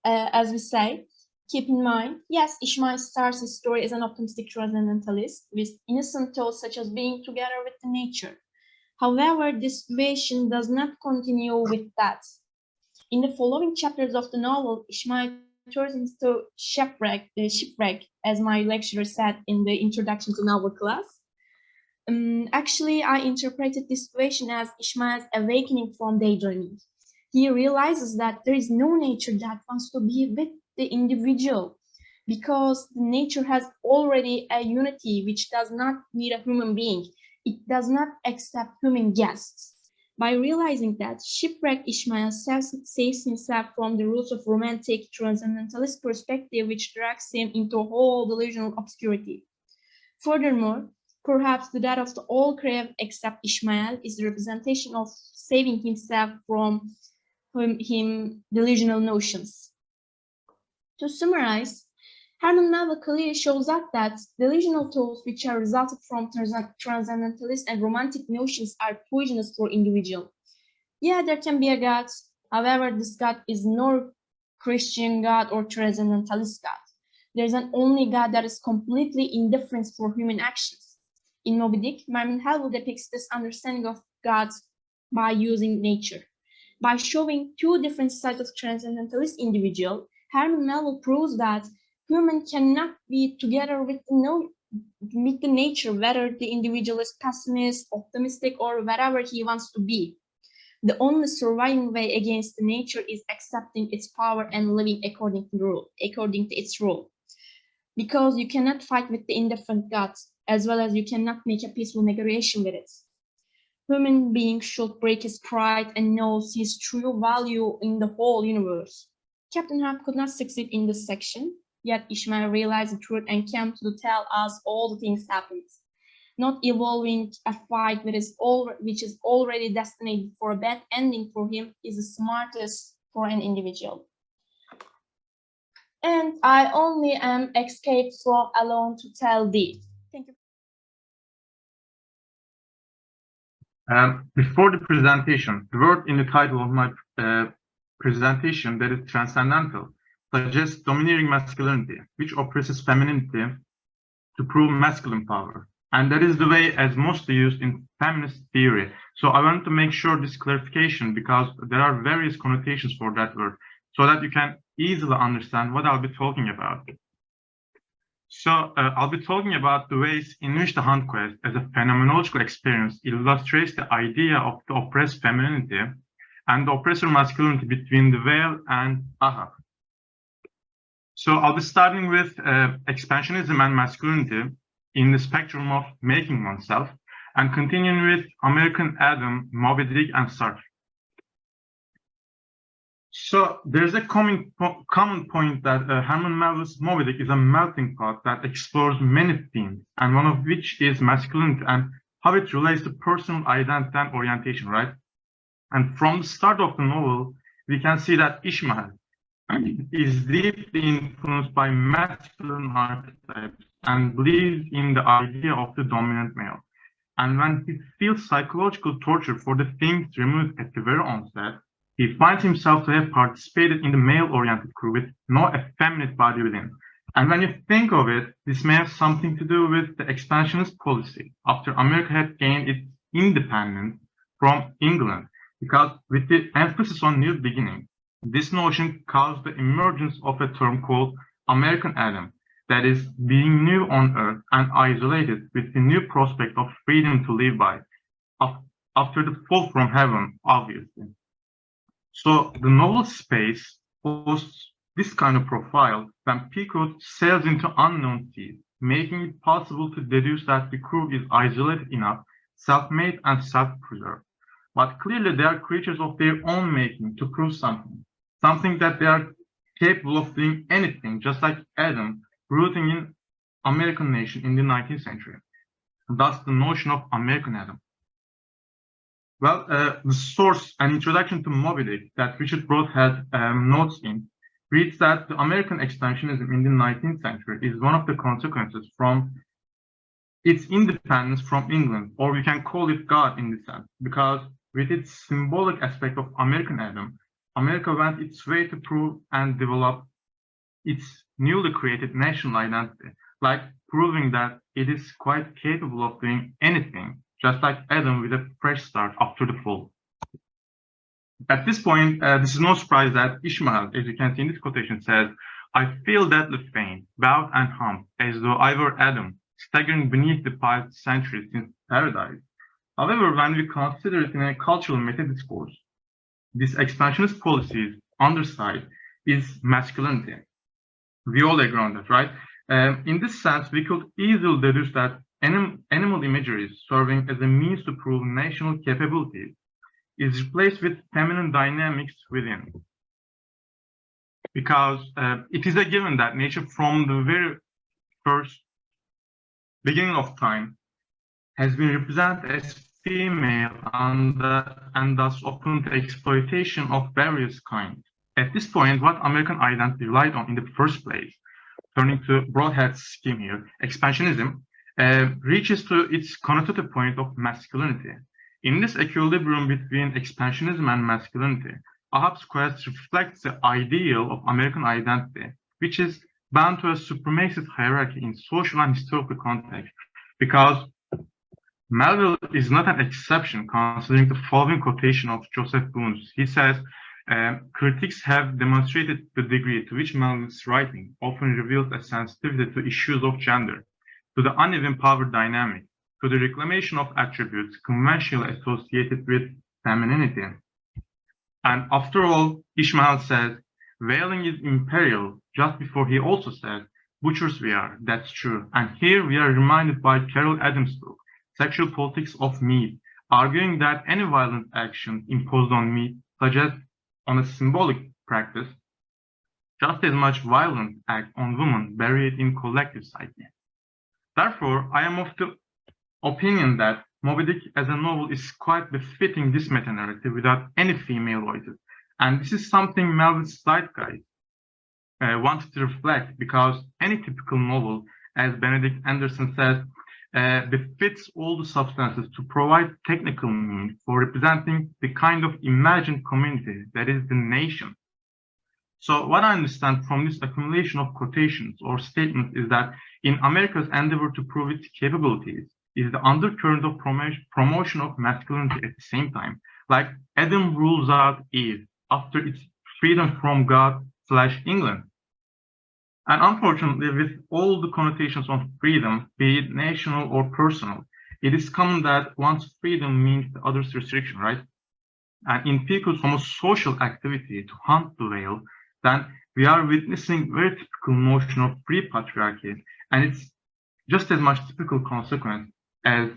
as we say, keep in mind, yes, Ishmael starts his story as an optimistic transcendentalist with innocent thoughts such as being together with the nature. However, this situation does not continue with that. In the following chapters of the novel, Ishmael turns into shipwreck, as my lecturer said in the introduction to novel class. Actually, I interpreted this situation as Ishmael's awakening from daydreaming. He realizes that there is no nature that wants to be with the individual because nature has already a unity which does not need a human being. It does not accept human guests. By realizing that, shipwrecked Ishmael saves himself from the roots of romantic transcendentalist perspective which drags him into a whole delusional obscurity. Furthermore, perhaps the death of the all crave except Ishmael is the representation of saving himself from him delusional notions. To summarize, Herman Melville clearly shows us that delusional thoughts which are resulted from transcendentalist and romantic notions are poisonous for individual. Yeah, there can be a God. However, this God is no Christian God or transcendentalist God. There's an only God that is completely indifferent for human actions. In Moby Dick, Herman Melville depicts this understanding of God by using nature. By showing two different sides of transcendentalist individual, Herman Melville proves that human cannot be together with the nature, whether the individual is pessimist, optimistic, or whatever he wants to be. The only surviving way against the nature is accepting its power and living according to its rule. Because you cannot fight with the indifferent God, as well as you cannot make a peaceful negotiation with it. Human being should break his pride and knows his true value in the whole universe. Captain Ahab could not succeed in this section, yet Ishmael realized the truth and came to tell us all the things happened. Not evolving a fight which is already destined for a bad ending for him is the smartest for an individual. And I only am escaped from alone to tell thee. Thank you. Before the presentation, the word in the title of my presentation, that is transcendental, suggests domineering masculinity, which oppresses femininity to prove masculine power. And that is the way as mostly used in feminist theory. So I want to make sure this clarification because there are various connotations for that word so that you can easily understand what I'll be talking about. So I'll be talking about the ways in which the hunt quest as a phenomenological experience illustrates the idea of the oppressed femininity and the oppressor masculinity between the whale and Ahab. So I'll be starting with expansionism and masculinity in the spectrum of making oneself and continuing with American Adam, Moby Dick, and Sartre. So there's a common point that Herman Melville's Moby Dick is a melting pot that explores many themes, and one of which is masculinity and how it relates to personal identity and orientation, right? And from the start of the novel, we can see that Ishmael is deeply influenced by masculine archetypes and believes in the idea of the dominant male. And when he feels psychological torture for the things removed at the very onset, he finds himself to have participated in the male-oriented crew with no effeminate body within. And when you think of it, this may have something to do with the expansionist policy after America had gained its independence from England, because with the emphasis on new beginning, this notion caused the emergence of a term called American Adam, that is, being new on earth and isolated with the new prospect of freedom to live by, after the fall from heaven, obviously. So the novel space hosts this kind of profile when Pico sails into unknown seas, making it possible to deduce that the crew is isolated enough, self-made and self-preserved. But clearly they are creatures of their own making to prove something that they are capable of doing anything, just like Adam, rooting in American nation in the 19th century. Thus, the notion of American Adam. Well, the source and introduction to Moby Dick that Richard Broadhead notes in reads that the American expansionism in the 19th century is one of the consequences from its independence from England, or we can call it God in this sense, because with its symbolic aspect of American Adam, America went its way to prove and develop its newly created national identity, like proving that it is quite capable of doing anything, just like Adam with a fresh start after the fall. At this point, this is no surprise that Ishmael, as you can see in this quotation, says, "I feel deadly faint, bowed and humped, as though I were Adam, staggering beneath the piled centuries since paradise." However, when we consider it in a cultural meta-discourse, this expansionist policy's underside is masculinity. We all agree on that, right? In this sense, we could easily deduce that animal imagery serving as a means to prove national capabilities is replaced with feminine dynamics within. Because it is a given that nature from the very first beginning of time has been represented as female and thus open to exploitation of various kinds. At this point, what American identity relied on in the first place, turning to Broadhead's scheme here, expansionism, reaches to its connotative point of masculinity. In this equilibrium between expansionism and masculinity, Ahab's quest reflects the ideal of American identity, which is bound to a supremacist hierarchy in social and historical context, because Melville is not an exception, considering the following quotation of Joseph Boons. He says, critics have demonstrated the degree to which Melville's writing often reveals a sensitivity to issues of gender, to the uneven power dynamic, to the reclamation of attributes conventionally associated with femininity. And after all, Ishmael says, whaling is imperial, just before he also says, butchers we are, that's true. And here we are reminded by Carol Adams' book, Sexual Politics of Meat, arguing that any violent action imposed on meat suggests on a symbolic practice, just as much violent act on women buried in collective psyche. Therefore, I am of the opinion that Moby Dick as a novel is quite befitting this meta-narrative without any female voices. And this is something Melville's zeitgeist wanted to reflect, because any typical novel, as Benedict Anderson says, befits all the substances to provide technical means for representing the kind of imagined community that is the nation. So what I understand from this accumulation of quotations or statements is that in America's endeavor to prove its capabilities is the undercurrent of promotion of masculinity at the same time. Like Adam rules out Eve after its freedom from God/England. And unfortunately, with all the connotations on freedom, be it national or personal, it is common that one's freedom means the other's restriction, right? And in people's homosocial activity to hunt the whale, then we are witnessing very typical notion of free patriarchy, and it's just as much typical consequence as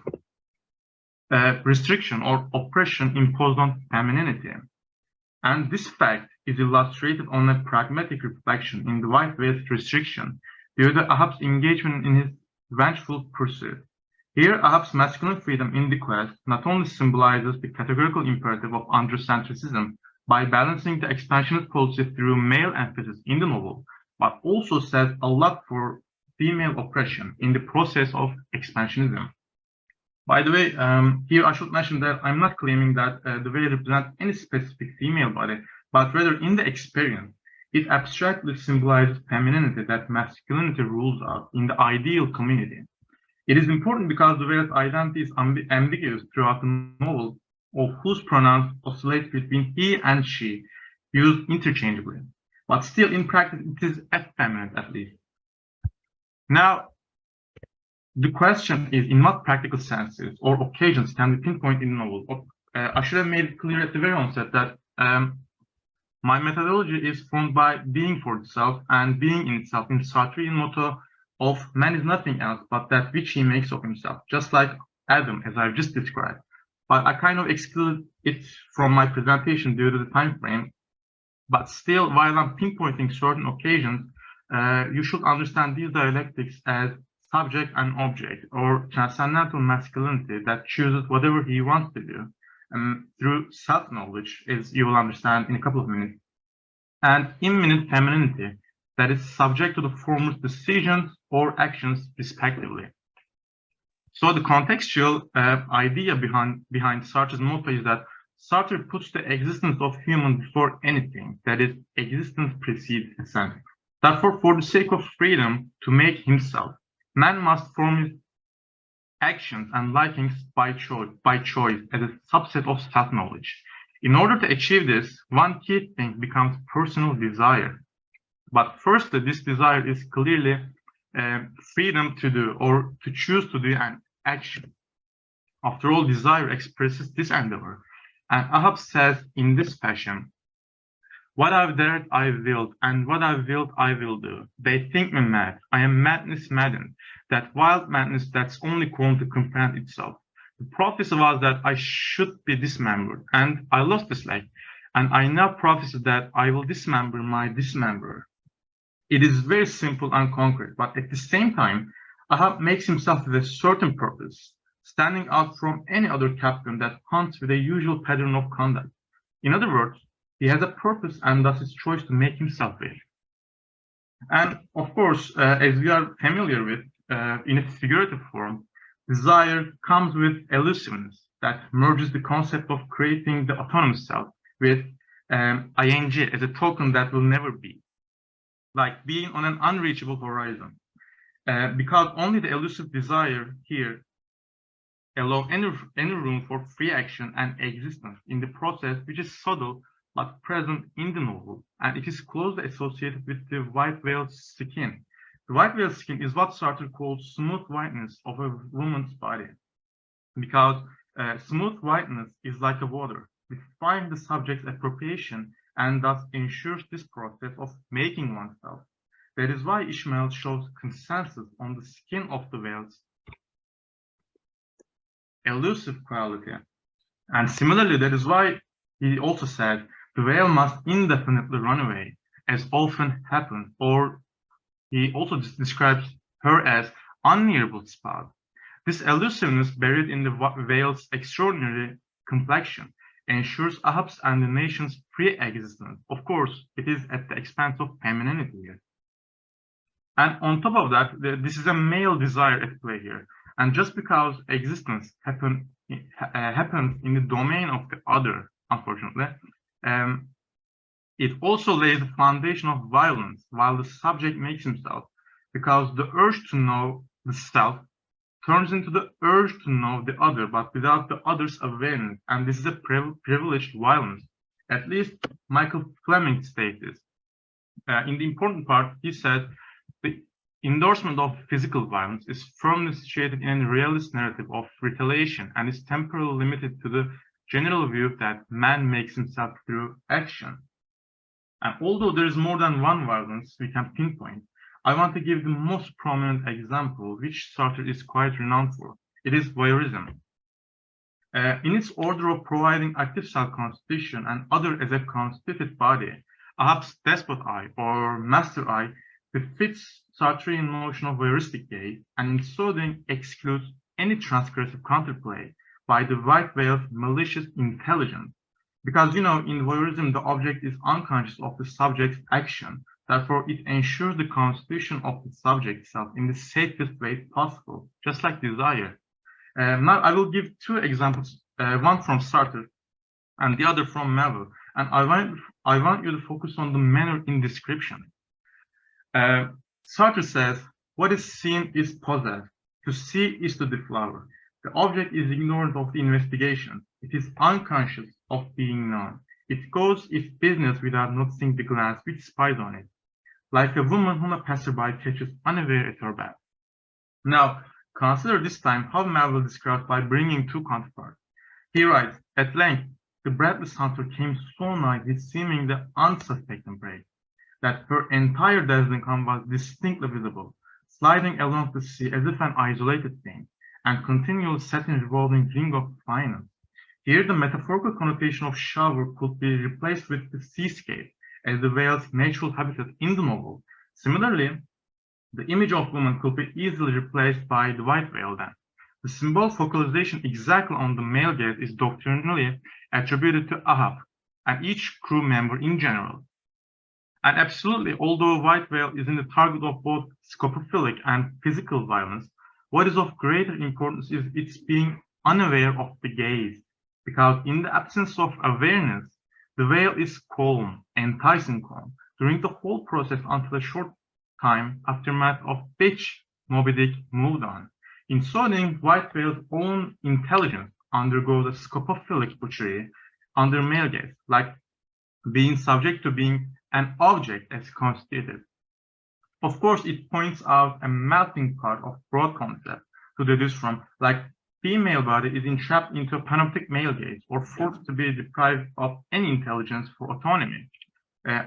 restriction or oppression imposed on femininity. And this fact is illustrated on a pragmatic reflection in the white whale's restriction due to Ahab's engagement in his vengeful pursuit. Here, Ahab's masculine freedom in the quest not only symbolizes the categorical imperative of androcentrism by balancing the expansionist policy through male emphasis in the novel, but also says a lot for female oppression in the process of expansionism. By the way, here I should mention that I'm not claiming that the whale represents any specific female body, but rather in the experience, it abstractly symbolizes femininity that masculinity rules out in the ideal community. It is important because the whale's identity is ambiguous throughout the novel, of whose pronouns oscillate between he and she, used interchangeably. But still, in practice, it is effeminate at least. Now, the question is, in what practical senses or occasions can we pinpoint in the novel? I should have made it clear at the very onset that my methodology is formed by being for itself and being in itself, in Sartrean motto of man is nothing else but that which he makes of himself, just like Adam, as I've just described. But I kind of excluded it from my presentation due to the time frame. But still, while I'm pinpointing certain occasions, you should understand these dialectics as subject and object, or transcendental masculinity that chooses whatever he wants to do through self-knowledge, as you will understand in a couple of minutes, and imminent femininity that is subject to the former's decisions or actions respectively. So the contextual idea behind Sartre's motto is that Sartre puts the existence of human before anything, that is, existence precedes essence. Therefore, for the sake of freedom to make himself, man must form his actions and likings by choice as a subset of self-knowledge. In order to achieve this, one key thing becomes personal desire. But firstly, this desire is clearly freedom to do or to choose to do an action. After all, desire expresses this endeavor. And Ahab says in this fashion, "What I've dared I willed, and what I've willed I will do. They think me mad. I am madness maddened, that wild madness that's only going to comprehend itself. The prophecy was that I should be dismembered, and I lost this leg, and I now prophesy that I will dismember my dismemberer." It is very simple and concrete, but at the same time, Ahab makes himself with a certain purpose, standing out from any other captain that hunts with a usual pattern of conduct. In other words, he has a purpose and thus his choice to make himself rich. And of course, as we are familiar with, in a figurative form, desire comes with elusiveness that merges the concept of creating the autonomous self with ing as a token that will never be, like being on an unreachable horizon, because only the elusive desire here allows any room for free action and existence in the process, which is subtle but present in the novel, and it is closely associated with the white whale's skin. The white whale's skin is what Sartre calls smooth whiteness of a woman's body, because smooth whiteness is like a water, defines the subject's appropriation and thus ensures this process of making oneself. That is why Ishmael shows consensus on the skin of the whale's elusive quality. And similarly, that is why he also said the whale must indefinitely run away, as often happens, or he also describes her as unnearable spot. This elusiveness buried in the whale's extraordinary complexion ensures Ahab's and the nation's free existence. Of course, it is at the expense of femininity here. And on top of that, this is a male desire at play here. And just because existence happens in the domain of the other, unfortunately, it also lays the foundation of violence while the subject makes himself, because the urge to know the self turns into the urge to know the other, but without the other's awareness. And this is a privileged violence. At least Michael Fleming states this. In the important part, he said, the endorsement of physical violence is firmly situated in a realist narrative of retaliation and is temporarily limited to the general view that man makes himself through action. And although there is more than one violence we can pinpoint, I want to give the most prominent example, which Sartre is quite renowned for. It is voyeurism. In its order of providing active self-constitution and other as a constituted body, Ahab's despot eye or master eye befits Sartrean notion of voyeuristic gaze, and in so doing excludes any transgressive counterplay by the white whale's malicious intelligence. Because, you know, in voyeurism, the object is unconscious of the subject's action. Therefore, it ensures the constitution of the subject itself in the safest way possible, just like desire. Now, I will give two examples, one from Sartre and the other from Melville. And I want you to focus on the manner in description. Sartre says, what is seen is possessed. To see is to deflower. The object is ignorant of the investigation. It is unconscious of being known. It goes its business without noticing the glance which spies on it, like a woman whom a passerby catches unaware at her back. Now, consider this time how Melville describes by bringing two counterparts. He writes, at length, the breathless hunter came so nigh with seemingly unsuspecting prey, that her entire dazzling form was distinctly visible, sliding along the sea as if an isolated thing, and continually set in revolving ring of finance. Here the metaphorical connotation of shower could be replaced with the seascape, as the whale's natural habitat in the novel. Similarly, the image of woman could be easily replaced by the white whale then. The symbol focalization exactly on the male gaze is doctrinally attributed to Ahab and each crew member in general. And absolutely, although white whale is in the target of both scopophilic and physical violence, what is of greater importance is its being unaware of the gaze, because in the absence of awareness, the whale is calm, enticing calm, during the whole process until a short time aftermath of which Moby Dick moved on. In so doing, white whale's own intelligence undergoes a scopophilic butchery under male gaze, like being subject to being an object as constituted. Of course, it points out a melting pot of broad concepts to deduce from, like female body is entrapped into a panoptic male gaze or forced to be deprived of any intelligence for autonomy.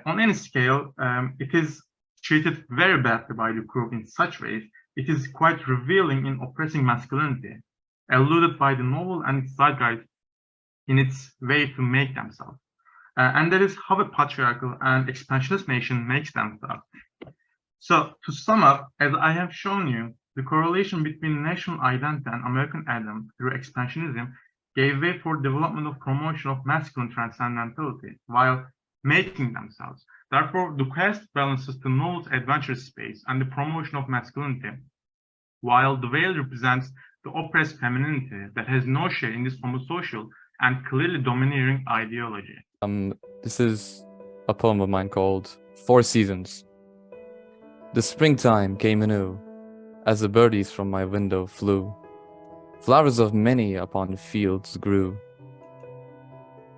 On any scale, it is treated very badly by the crew in such ways. It is quite revealing in oppressing masculinity, alluded by the novel and its zeitgeist in its way to make themselves. And that is how a patriarchal and expansionist nation makes themselves. So to sum up, as I have shown you, the correlation between national identity and American Adam through expansionism gave way for development of promotion of masculine transcendentality while making themselves. Therefore, the quest balances the novel's adventurous space and the promotion of masculinity, while the whale represents the oppressed femininity that has no share in this homosocial and clearly domineering ideology. This is a poem of mine called 4 Seasons. The springtime came anew, as the birdies from my window flew. Flowers of many upon fields grew.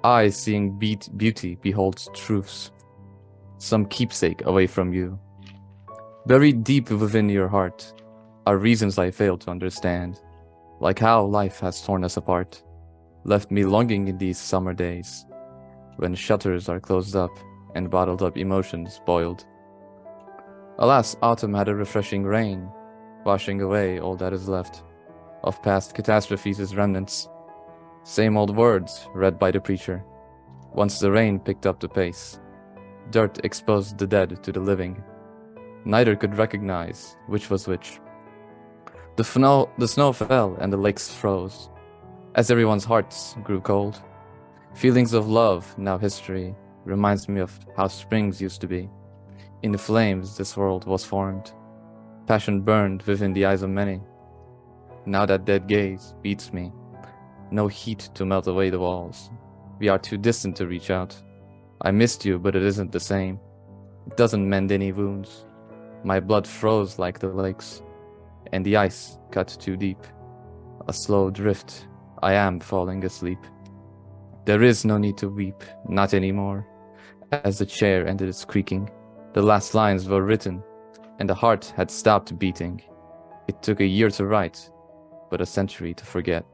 I, seeing beauty, behold truths, some keepsake away from you. Buried deep within your heart are reasons I fail to understand, like how life has torn us apart, left me longing in these summer days, when shutters are closed up and bottled up emotions boiled. Alas, autumn had a refreshing rain, washing away all that is left of past catastrophes as remnants. Same old words read by the preacher. Once the rain picked up the pace, dirt exposed the dead to the living. Neither could recognize which was which. The snow fell and the lakes froze, as everyone's hearts grew cold. Feelings of love, now history, reminds me of how springs used to be. In the flames this world was formed. Passion burned within the eyes of many. Now that dead gaze beats me. No heat to melt away the walls. We are too distant to reach out. I missed you, but it isn't the same. It doesn't mend any wounds. My blood froze like the lakes, and the ice cut too deep. A slow drift, I am falling asleep. There is no need to weep, not anymore. As the chair ended its creaking, the last lines were written, and the heart had stopped beating. It took a year to write, but a century to forget.